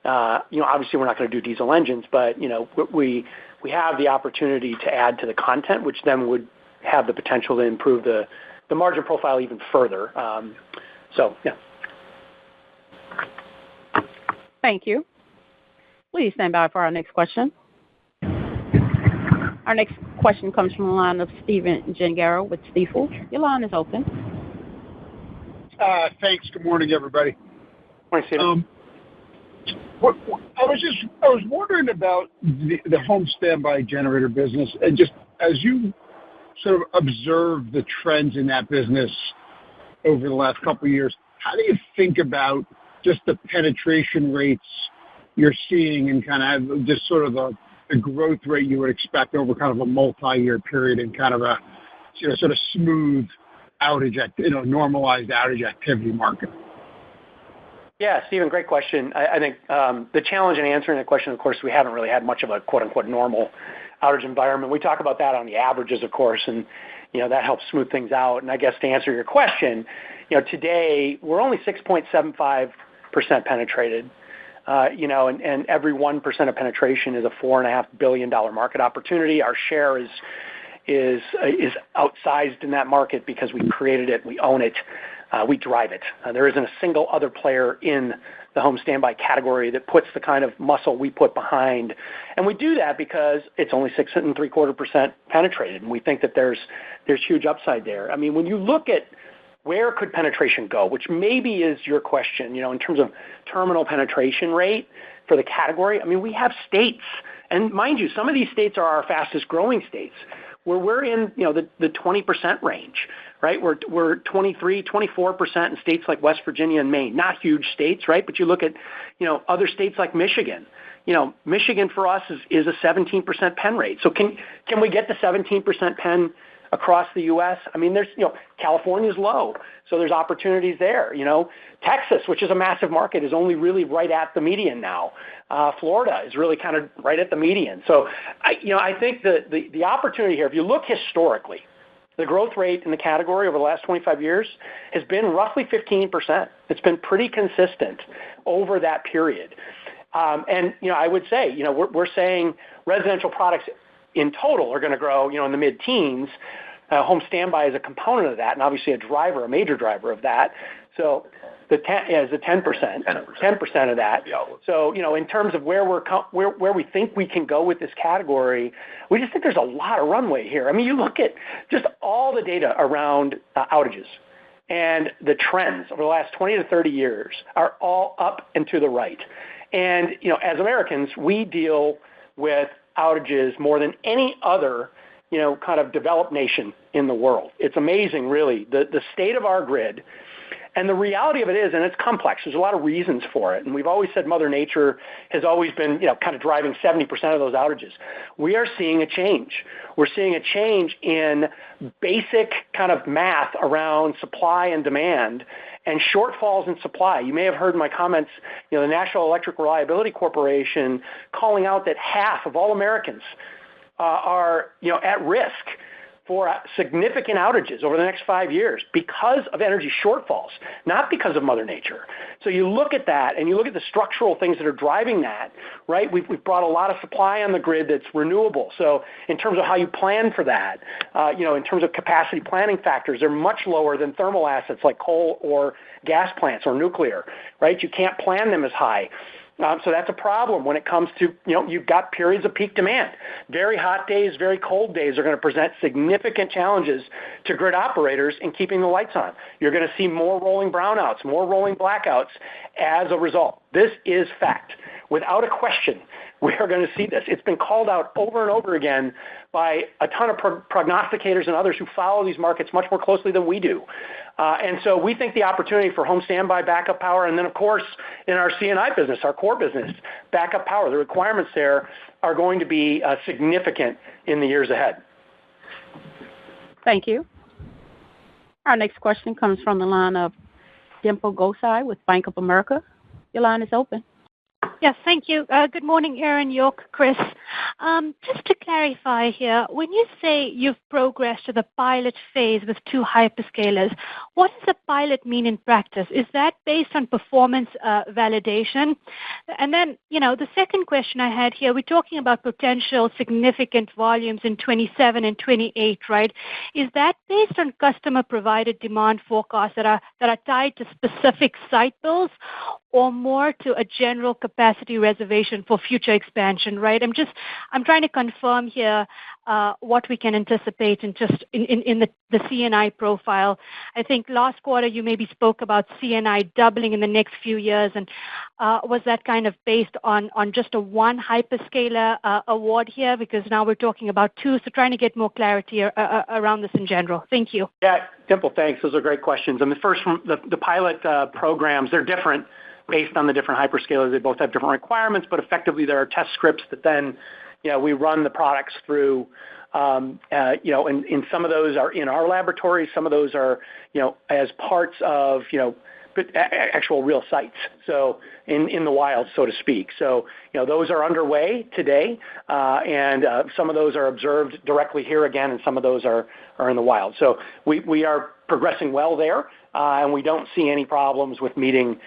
Obviously we're not going to do diesel engines, but, we have the opportunity to add to the content, which then would have the potential to improve the margin profile even further. Yeah. Thank you. Please stand by for our next question. Our next question comes from the line of Stephen Gengaro with Stifel. Your line is open. Thanks. Good morning, everybody. Morning, Stephen. I was wondering about the home standby generator business, and just as you sort of observe the trends in that business over the last couple of years, how do you think about just the penetration rates you're seeing and kind of just sort of the growth rate you would expect over kind of a multi-year period and kind of a sort of smooth outage, normalized outage activity market? Yeah, Stephen, great question. I think the challenge in answering that question, of course, we haven't really had much of a quote-unquote normal outage environment. We talk about that on the averages, of course, and that helps smooth things out. And I guess to answer your question, today we're only 6.75% penetrated. And every 1% of penetration is a $4.5 billion market opportunity. Our share is outsized in that market because we created it, we own it, we drive it. There isn't a single other player in the home standby category that puts the kind of muscle we put behind. And we do that because it's only 6.75% penetrated, and we think that there's huge upside there. I mean, when you look at where could penetration go, which maybe is your question, in terms of terminal penetration rate for the category, I mean, we have states, and mind you, some of these states are our fastest growing states, where we're in, the 20% range, right? We're 23, 24% in states like West Virginia and Maine. Not huge states, right? But you look at, other states like Michigan. Michigan for us is a 17% pen rate. So can we get to 17% pen across the U.S.? I mean, there's, California's low, so there's opportunities there. Texas, which is a massive market, is only really right at the median now. Florida is really kind of right at the median. So, I think the opportunity here, if you look historically, the growth rate in the category over the last 25 years has been roughly 15%. It's been pretty consistent over that period. And, I would say, we're saying residential products in total are going to grow, in the mid-teens. Home standby is a component of that, and obviously a major driver of that. So is the 10%. 10% of that. So, in terms of where we think we can go with this category, we just think there's a lot of runway here. I mean, you look at just all the data around outages, and the trends over the last 20 to 30 years are all up and to the right. And, as Americans, we deal with outages more than any other, kind of developed nation in the world. It's amazing, really, the state of our grid. And the reality of it is, and it's complex, there's a lot of reasons for it. And we've always said Mother Nature has always been, kind of driving 70% of those outages. We are seeing a change. We're seeing a change in basic kind of math around supply and demand and shortfalls in supply. You may have heard my comments, the National Electric Reliability Corporation calling out that half of all Americans are, at risk for significant outages over the next 5 years because of energy shortfalls, not because of Mother Nature. So you look at that, and you look at the structural things that are driving that, right? We've brought a lot of supply on the grid that's renewable. So in terms of how you plan for that, in terms of capacity planning factors, they're much lower than thermal assets like coal or gas plants or nuclear, right? You can't plan them as high. So that's a problem when it comes to, you've got periods of peak demand. Very hot days, very cold days are going to present significant challenges to grid operators in keeping the lights on. You're going to see more rolling brownouts, more rolling blackouts as a result. This is fact. without a question, we are going to see this. It's been called out over and over again by a ton of prognosticators and others who follow these markets much more closely than we do. And so we think the opportunity for home standby backup power, and then of course in our C&I business, our core business, backup power, the requirements there are going to be significant in the years ahead. Thank you. Our next question comes from the line of Dimple Gosai with Bank of America. Your line is open. Yes, thank you. Good morning, Aaron, York, Chris. Just to clarify here, when you say you've progressed to the pilot phase with 2 hyperscalers, what does the pilot mean in practice? Is that based on performance validation? And then, the second question I had here, we're talking about potential significant volumes in 27 and 28, right? Is that based on customer-provided demand forecasts that are tied to specific site builds, or more to a general capacity reservation for future expansion, right? I'm trying to confirm here what we can anticipate in the C&I profile. I think last quarter you maybe spoke about C&I doubling in the next few years, and was that kind of based on just a one hyperscaler award here? Because now we're talking about 2, so trying to get more clarity around this in general. Thank you. Yeah, Dimple, thanks. Those are great questions. I mean, first, from the pilot programs, they're different based on the different hyperscalers. They both have different requirements, but effectively there are test scripts that then, we run the products through, and some of those are in our laboratories, some of those are, as parts of, actual real sites. So in the wild, so to speak. So, those are underway today, and some of those are observed directly here again, and some of those are in the wild. So we are progressing well there, and we don't see any problems with meeting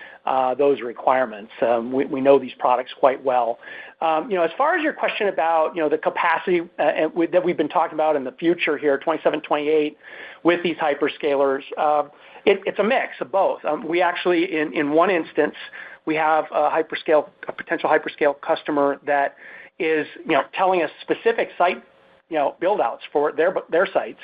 those requirements. We know these products quite well. As far as your question about, the capacity that we've been talking about in the future here, 27, 28, with these hyperscalers, it's a mix of both. We actually, in one instance, we have a potential hyperscale customer that is, telling us specific site, build-outs for their sites,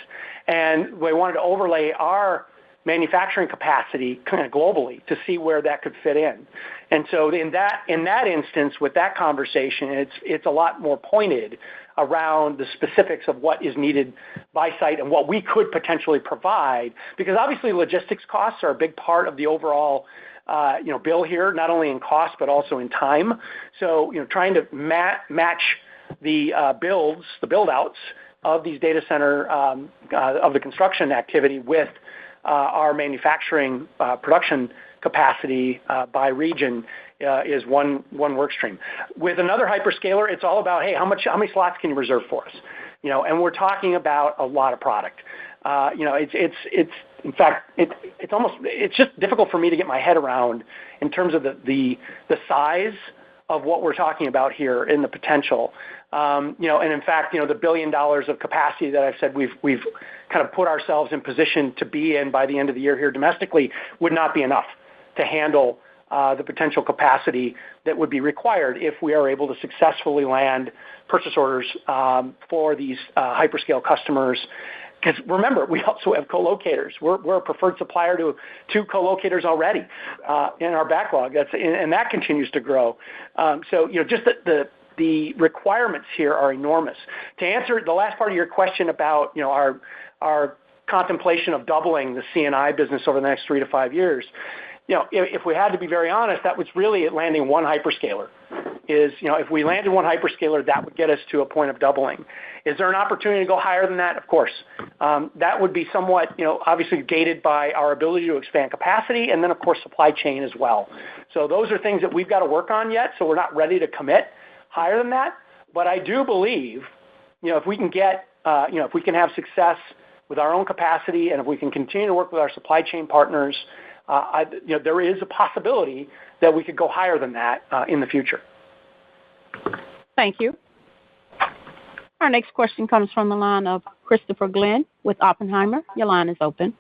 and we wanted to overlay our manufacturing capacity kind of globally to see where that could fit in. And so in that instance, with that conversation, it's a lot more pointed around the specifics of what is needed by site and what we could potentially provide, because obviously logistics costs are a big part of the overall bill here, not only in cost but also in time. So trying to match the build-outs of these data center of the construction activity with our manufacturing production capacity by region is one work stream. With another hyperscaler, it's all about, hey, how many slots can you reserve for us? And we're talking about a lot of product. In fact, it's just difficult for me to get my head around in terms of the size of what we're talking about here in the potential. And in fact, the $1 billion of capacity that I've said we've kind of put ourselves in position to be in by the end of the year here domestically would not be enough to handle the potential capacity that would be required if we are able to successfully land purchase orders for these hyperscale customers. Because remember, we also have co-locators. We're a preferred supplier to 2 co-locators already in our backlog. And that continues to grow. So just the requirements here are enormous. To answer the last part of your question about our contemplation of doubling the C&I business over the next 3 to 5 years, if we had to be very honest, that was really landing one hyperscaler. If we landed one hyperscaler, that would get us to a point of doubling. Is there an opportunity to go higher than that? Of course. That would be somewhat, obviously gated by our ability to expand capacity and then, of course, supply chain as well. So those are things that we've got to work on yet, so we're not ready to commit higher than that. But I do believe, if we can get, if we can have success with our own capacity and if we can continue to work with our supply chain partners, there is a possibility that we could go higher than that in the future. Thank you. Our next question comes from the line of Christopher Glynn with Oppenheimer. Your line is open.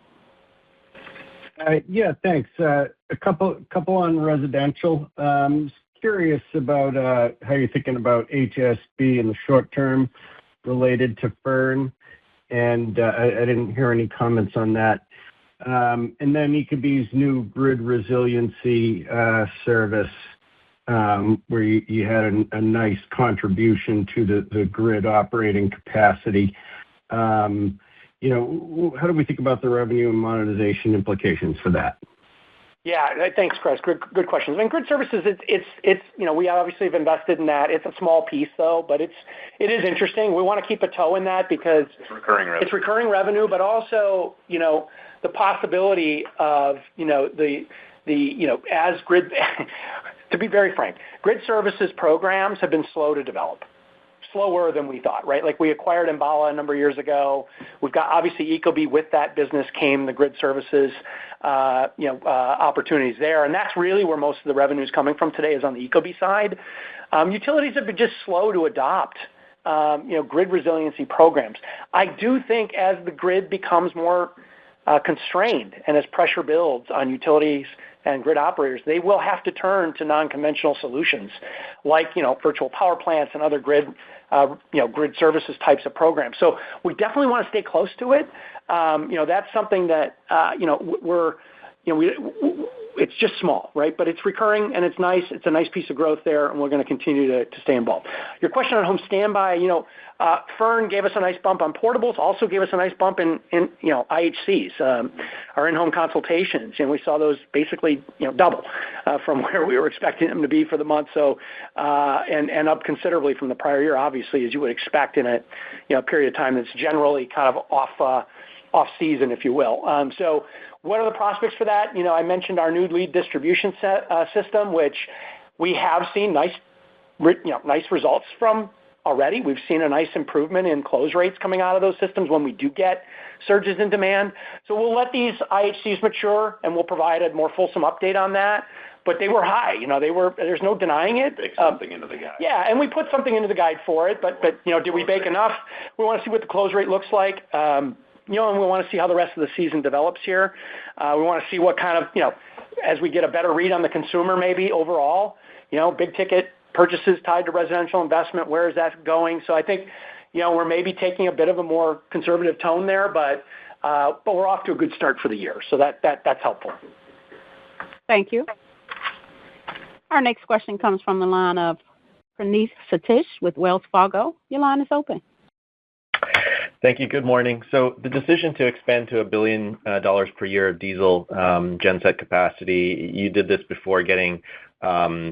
Yeah, thanks. A couple on residential. Curious about how you're thinking about HSB in the short term related to Fern, and I didn't hear any comments on that. And then ecobee's new grid resiliency service. where you had a nice contribution to the grid operating capacity. You know, how do we think about the revenue and monetization implications for that? Yeah, thanks, Chris. Good questions. I mean, grid services, it's you know, we obviously have invested in that. It's a small piece though, but it is interesting. We want to keep a toe in that because it's recurring revenue. It's recurring revenue, but also, you know, the possibility of, you know, the you know, as grid to be very frank, grid services programs have been slow to develop. Slower than we thought, right? Like we acquired Enbala a number of years ago. We've got obviously Ecobee. With that business came the grid services, opportunities there, and that's really where most of the revenue is coming from today is on the Ecobee side. Utilities have been just slow to adopt, grid resiliency programs. I do think as the grid becomes more constrained and as pressure builds on utilities and grid operators, they will have to turn to non-conventional solutions like, virtual power plants and other grid services types of programs. So we definitely want to stay close to it. That's something that, it's just small, right? But it's recurring and it's nice. It's a nice piece of growth there, and we're going to continue to stay involved. Your question on home standby, Fern gave us a nice bump on portables, also gave us a nice bump in IHCs, our in-home consultations, and we saw those basically, double from where we were expecting them to be for the month. So, and up considerably from the prior year, obviously, as you would expect in a period of time that's generally kind of off season, if you will. So what are the prospects for that? I mentioned our new lead distribution system, which we have seen nice results from already. We've seen a nice improvement in close rates coming out of those systems when we do get surges in demand. So we'll let these IHCs mature, and we'll provide a more fulsome update on that. But they were high. There's no denying it. Bake something into the guide. Yeah, and we put something into the guide for it. But did we bake enough? We want to see what the close rate looks like. And we want to see how the rest of the season develops here. We want to see what kind of, as we get a better read on the consumer maybe overall, big ticket purchases tied to residential investment, where is that going? So I think, we're maybe taking a bit of a more conservative tone there, but we're off to a good start for the year. So that's helpful. Thank you. Our next question comes from the line of Praneeth Satish with Wells Fargo. Your line is open. Thank you. Good morning. So the decision to expand to $1 billion per year of diesel genset capacity, you did this before getting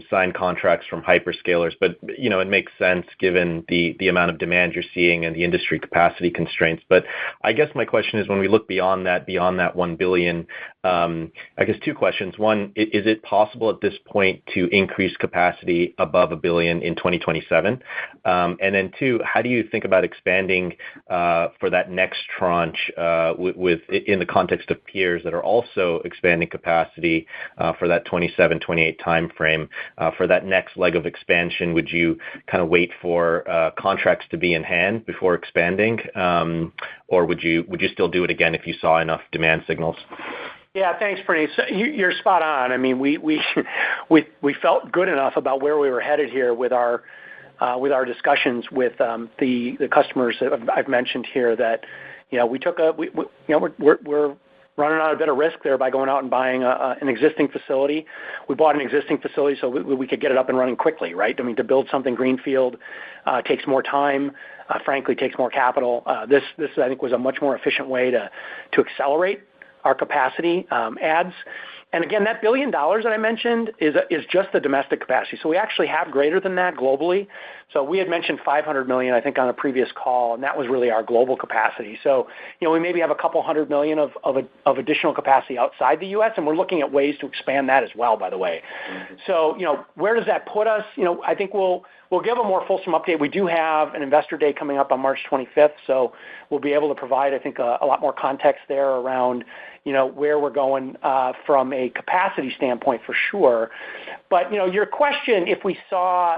signed contracts from hyperscalers, but it makes sense given the amount of demand you're seeing and the industry capacity constraints. But I guess my question is, when we look beyond that $1 billion, I guess two questions. One, is it possible at this point to increase capacity above $1 billion in 2027? And then two, how do you think about expanding for that next tranche in the context of peers that are also expanding capacity for that 27-28 time frame? For that next leg of expansion, would you kind of wait for contracts to be in hand before expanding, or would you still do it again if you saw enough demand signals? Yeah, thanks, Praneeth. So you're spot on. I mean, we felt good enough about where we were headed here with our discussions with the customers that I've mentioned here that we're running on a bit of risk there by going out and buying an existing facility. We bought an existing facility so we could get it up and running quickly, right? I mean, to build something greenfield takes more time, frankly, takes more capital. This I think was a much more efficient way to accelerate our capacity adds. And again, that $1 billion that I mentioned is just the domestic capacity. So we actually have greater than that globally. So we had mentioned $500 million, I think, on a previous call, and that was really our global capacity. So, we maybe have a couple $100 million of additional capacity outside the U.S., and we're looking at ways to expand that as well, by the way. Mm-hmm. So, where does that put us? I think we'll give a more fulsome update. We do have an investor day coming up on March 25th, so we'll be able to provide, I think, a lot more context there around, where we're going from a capacity standpoint for sure. But, your question, if we saw,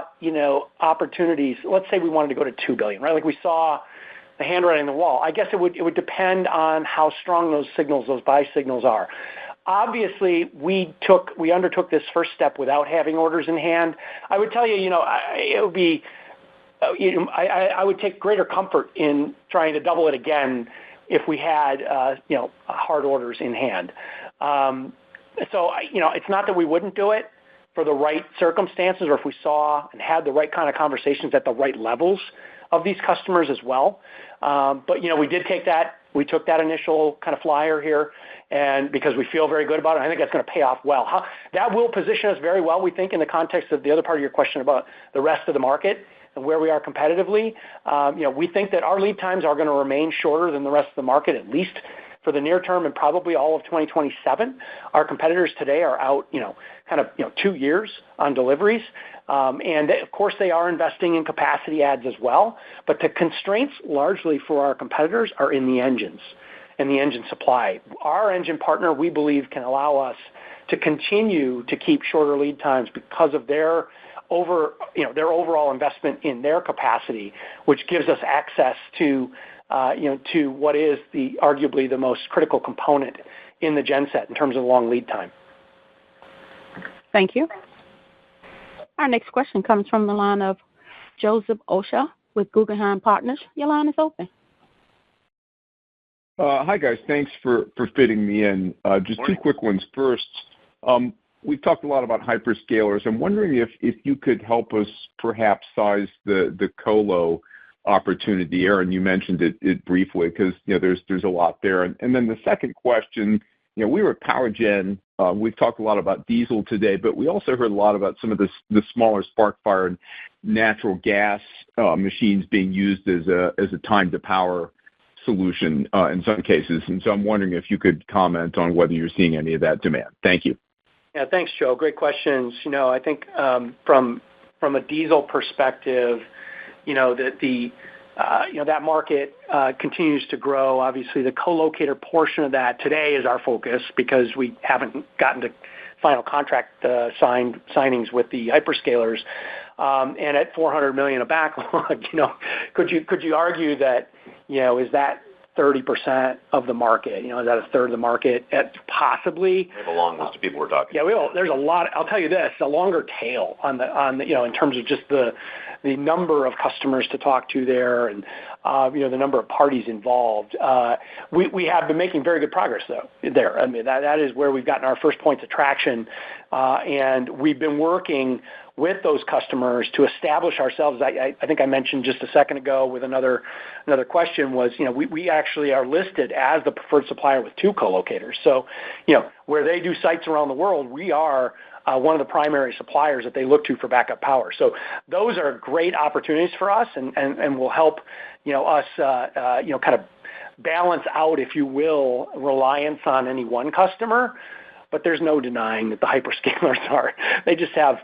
opportunities, let's say we wanted to go to $2 billion, right? Like we saw the handwriting on the wall. I guess it would depend on how strong those signals, those buy signals are. Obviously, we undertook this first step without having orders in hand. I would tell you, it would be, I would take greater comfort in trying to double it again if we had, hard orders in hand. So, it's not that we wouldn't do it. for the right circumstances, or if we saw and had the right kind of conversations at the right levels of these customers as well. But we did take that. We took that initial kind of flyer here, and because we feel very good about it, I think that's going to pay off well. That will position us very well, we think, in the context of the other part of your question about the rest of the market and where we are competitively. We think that our lead times are going to remain shorter than the rest of the market, at least for the near term and probably all of 2027. Our competitors today are out, 2 years on deliveries. And of course, they are investing in capacity adds as well. But the constraints largely for our competitors are in the engines and the engine supply. Our engine partner, we believe, can allow us to continue to keep shorter lead times because of their overall investment in their capacity, which gives us access to what is arguably the most critical component in the genset in terms of long lead time. Thank you. Our next question comes from the line of Joseph Osha with Guggenheim Partners. Your line is open. Hi, guys. Thanks for fitting me in. Just two quick ones. First, we've talked a lot about hyperscalers. I'm wondering if you could help us perhaps size the colo opportunity. Aaron, you mentioned it briefly because there's a lot there. And then the second question, we were at PowerGen. We've talked a lot about diesel today, but we also heard a lot about some of the smaller spark fire and natural gas machines being used as a time to power solution in some cases. And so I'm wondering if you could comment on whether you're seeing any of that demand. Thank you. Yeah, thanks, Joe. Great questions. I think from a diesel perspective, that market continues to grow. Obviously, the co-locator portion of that today is our focus because we haven't gotten to final contract signings with the hyperscalers. And at $400 million of backlog, could you argue that, is that 30% of the market? Is that a third of the market? Possibly. We have a long list of people we're talking to. Yeah, there's a lot. I'll tell you this, a longer tail on the in terms of just the number of customers to talk to there and, the number of parties involved. We have been making very good progress, though, there. I mean, that is where we've gotten our first points of traction. And we've been working with those customers to establish ourselves. I think I mentioned just a second ago with another question was, we actually are listed as the preferred supplier with 2 co-locators. So, where they do sites around the world, we are one of the primary suppliers that they look to for backup power. So those are great opportunities for us and will help, us, kind of balance out, if you will, reliance on any one customer. But there's no denying that the hyperscalers they just have,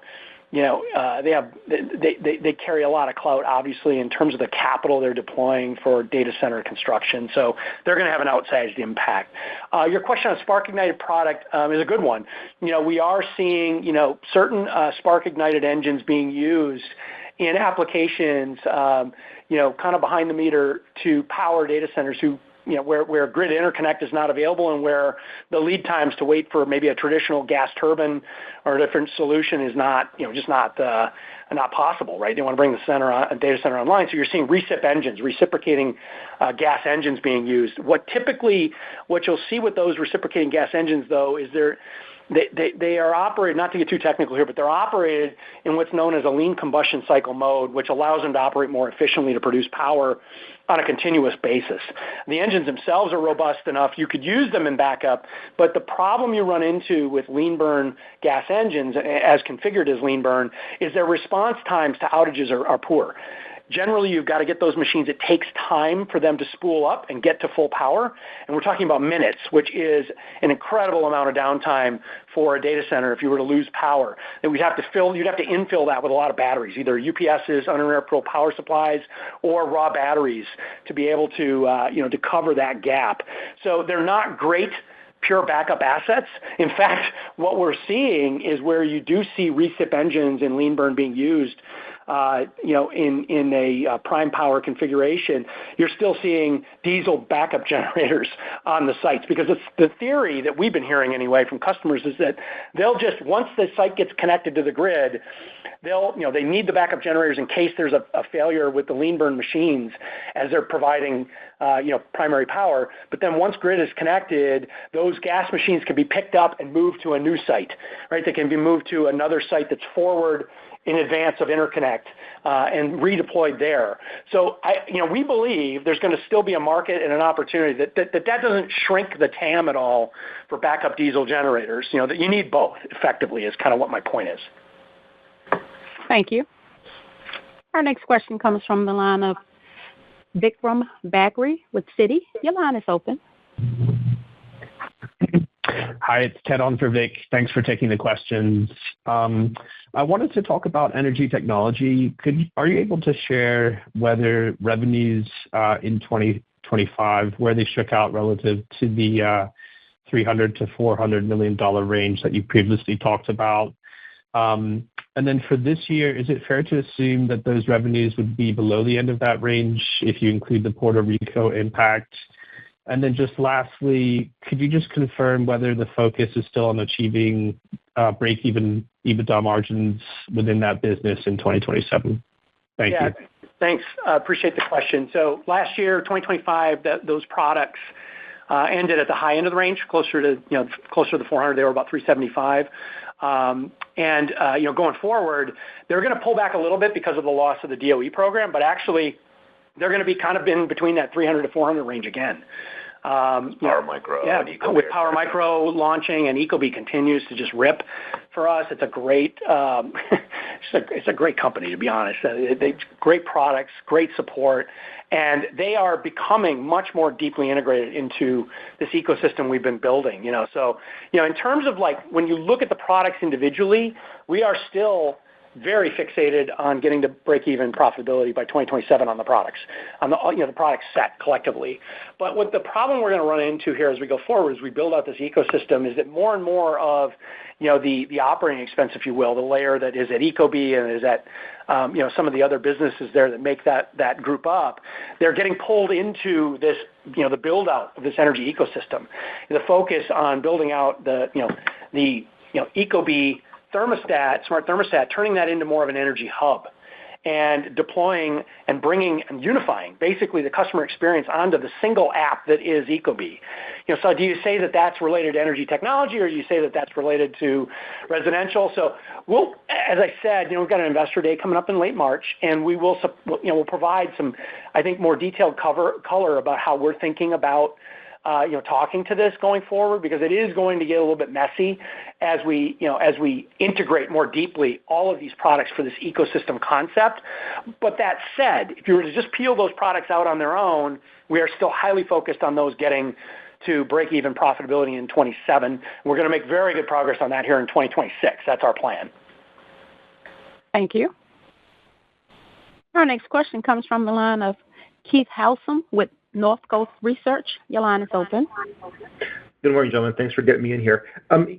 they carry a lot of clout, obviously, in terms of the capital they're deploying for data center construction. So they're going to have an outsized impact. Your question on spark-ignited product is a good one. We are seeing, certain spark-ignited engines being used in applications, kind of behind the meter to power data centers where grid interconnect is not available and where the lead times to wait for maybe a traditional gas turbine or a different solution is not possible, right? They want to bring the data center online. So you're seeing reciprocating gas engines being used. What you'll see with those reciprocating gas engines, though, is they are operated, not to get too technical here, but they're operated in what's known as a lean combustion cycle mode, which allows them to operate more efficiently to produce power on a continuous basis. The engines themselves are robust enough. You could use them in backup, but the problem you run into with lean burn gas engines, as configured as lean burn, is their response times to outages are poor. Generally, you've got to get those machines. It takes time for them to spool up and get to full power. And we're talking about minutes, which is an incredible amount of downtime for a data center if you were to lose power. And you'd have to infill that with a lot of batteries, either UPSs, uninterruptible power supplies, or raw batteries to be able to, to cover that gap. So they're not great pure backup assets. In fact, what we're seeing is where you do see recip engines and lean burn being used, in a prime power configuration, you're still seeing diesel backup generators on the sites, because it's the theory that we've been hearing anyway from customers is that they'll just, once the site gets connected to the grid, they need the backup generators in case there's a failure with the lean burn machines as they're providing primary power. But then once grid is connected, those gas machines can be picked up and moved to a new site, right? They can be moved to another site that's forward in advance of interconnect and redeployed there. So we believe there's going to still be a market and an opportunity that doesn't shrink the TAM at all for backup diesel generators. That you need both effectively is kind of what my point is. Thank you. Our next question comes from the line of Vikram Bagri with Citi. Your line is open. Hi, it's Ted on for Vic. Thanks for taking the questions. I wanted to talk about energy technology. Are you able to share whether revenues in 2025, where they shook out relative to the $300 to $400 million range that you previously talked about? And then for this year, is it fair to assume that those revenues would be below the end of that range if you include the Puerto Rico impact? And then just lastly, could you just confirm whether the focus is still on achieving break-even EBITDA margins within that business in 2027? Thank you. Thanks. Appreciate the question. So last year, 2025, those products ended at the high end of the range, closer to the 400. They were about 375. Going forward, they're going to pull back a little bit because of the loss of the DOE program, but actually they're going to be kind of in between that 300 to 400 range again. Power Micro. Yeah, with Power Micro launching and ecobee continues to just rip for us. It's a great, it's a great company, to be honest. They great products, great support, and they are becoming much more deeply integrated into this ecosystem we've been building. So in terms of when you look at the products individually, we are still very fixated on getting to break-even profitability by 2027 on the products, on the product set collectively. But what the problem we're going to run into here as we go forward, as we build out this ecosystem, is that more and more of the operating expense, if you will, the layer that is at ecobee and is at some of the other businesses there that make that group up, they're getting pulled into this the build out of this energy ecosystem. The focus on building out the ecobee smart thermostat, turning that into more of an energy hub and deploying and bringing and unifying basically the customer experience onto the single app that is ecobee. So do you say that that's related to energy technology, or do you say that that's related to residential? So we'll, as I said, we've got an investor day coming up in late March, and we'll provide some, I think, more detailed color about how we're thinking about talking to this going forward, because it is going to get a little bit messy as we integrate more deeply all of these products for this ecosystem concept. But that said, if you were to just peel those products out on their own, we are still highly focused on those getting to break-even profitability in 27. We're going to make very good progress on that here in 2026. That's our plan. Thank you. Our next question comes from the line of Keith Housum with Northcoast Research. Your line is open. Good morning, gentlemen. Thanks for getting me in here.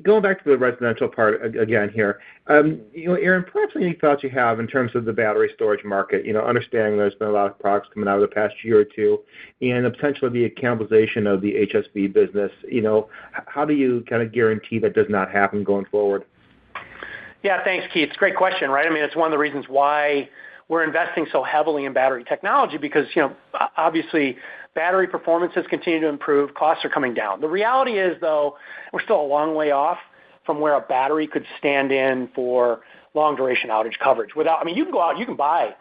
Going back to the residential part again here, Aaron, perhaps any thoughts you have in terms of the battery storage market, understanding there's been a lot of products coming out of the past year or two, and potentially the cannibalization of the HSB business. How do you kind of guarantee that does not happen going forward? Yeah, thanks, Keith. It's a great question, right? I mean, it's one of the reasons why we're investing so heavily in battery technology, because, obviously battery performance has continued to improve, costs are coming down. The reality is, though, we're still a long way off from where a battery could stand in for long duration outage coverage. You can go out, you can buy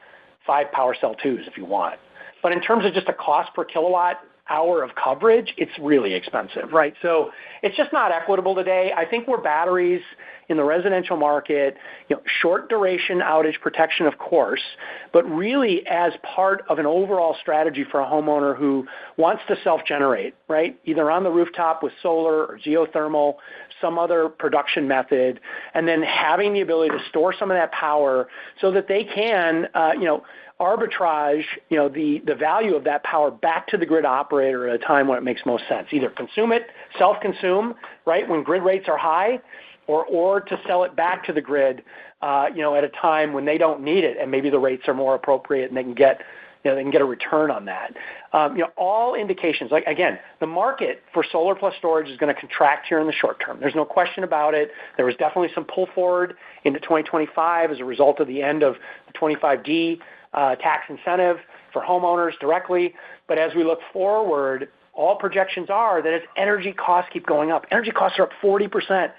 5 PowerCell 2s if you want. But in terms of just a cost per kilowatt hour of coverage, it's really expensive, right? So it's just not equitable today. I think where batteries in the residential market, short duration outage protection, of course, but really as part of an overall strategy for a homeowner who wants to self-generate, right? Either on the rooftop with solar or geothermal, some other production method, and then having the ability to store some of that power so that they can, arbitrage, the value of that power back to the grid operator at a time when it makes most sense. Either consume it, self-consume, right, when grid rates are high, or to sell it back to the grid, at a time when they don't need it and maybe the rates are more appropriate and they can get a return on that. All indications, like again, the market for solar plus storage is going to contract here in the short term. There's no question about it. There was definitely some pull forward into 2025 as a result of the end of the 25D tax incentive for homeowners directly. But as we look forward, all projections are that as energy costs keep going up, energy costs are up 40%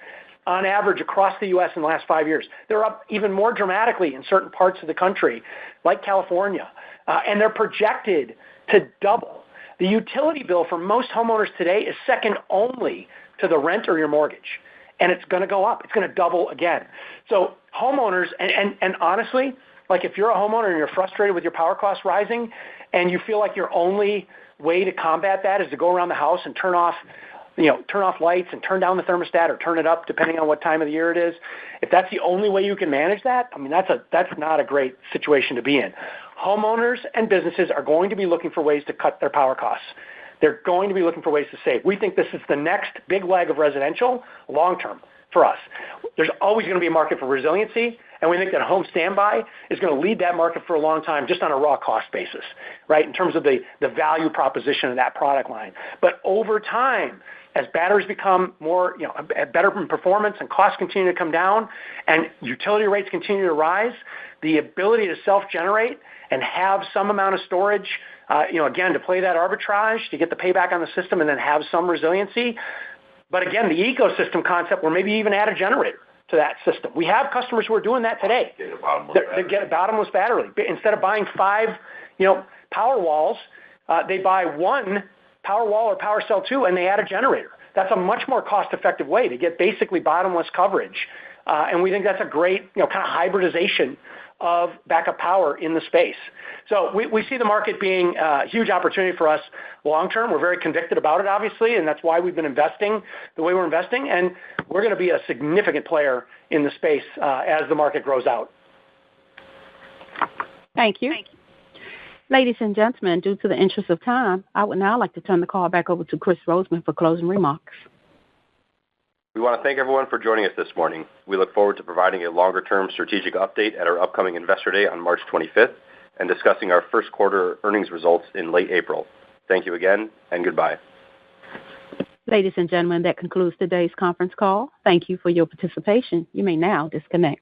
on average across the U.S. in the last 5 years. They're up even more dramatically in certain parts of the country, like California, and they're projected to double. The utility bill for most homeowners today is second only to the rent or your mortgage, and it's going to go up. It's going to double again. So homeowners, and honestly, like if you're a homeowner and you're frustrated with your power costs rising and you feel like your only way to combat that is to go around the house and turn off lights and turn down the thermostat or turn it up depending on what time of the year it is, if that's the only way you can manage that, I mean, that's not a great situation to be in. Homeowners and businesses are going to be looking for ways to cut their power costs. They're going to be looking for ways to save. We think this is the next big leg of residential long term for us. There's always going to be a market for resiliency, and we think that home standby is going to lead that market for a long time just on a raw cost basis, right, in terms of the value proposition of that product line. But over time, as batteries become more, better in performance and costs continue to come down and utility rates continue to rise, the ability to self-generate and have some amount of storage, again, to play that arbitrage, to get the payback on the system and then have some resiliency. But again, the ecosystem concept where maybe even add a generator to that system. We have customers who are doing that today. They get a bottomless battery. Instead of buying 5, power walls, they buy 1 power wall or power cell 2 and they add a generator. That's a much more cost-effective way to get basically bottomless coverage. And we think that's a great, kind of hybridization of backup power in the space. So we see the market being a huge opportunity for us long term. We're very convicted about it, obviously, and that's why we've been investing the way we're investing. And we're going to be a significant player in the space as the market grows out. Thank you. Ladies and gentlemen, due to the interest of time, I would now like to turn the call back over to Chris Roseman for closing remarks. We want to thank everyone for joining us this morning. We look forward to providing a longer-term strategic update at our upcoming Investor Day on March 25th and discussing our first quarter earnings results in late April. Thank you again, and goodbye. Ladies and gentlemen, that concludes today's conference call. Thank you for your participation. You may now disconnect.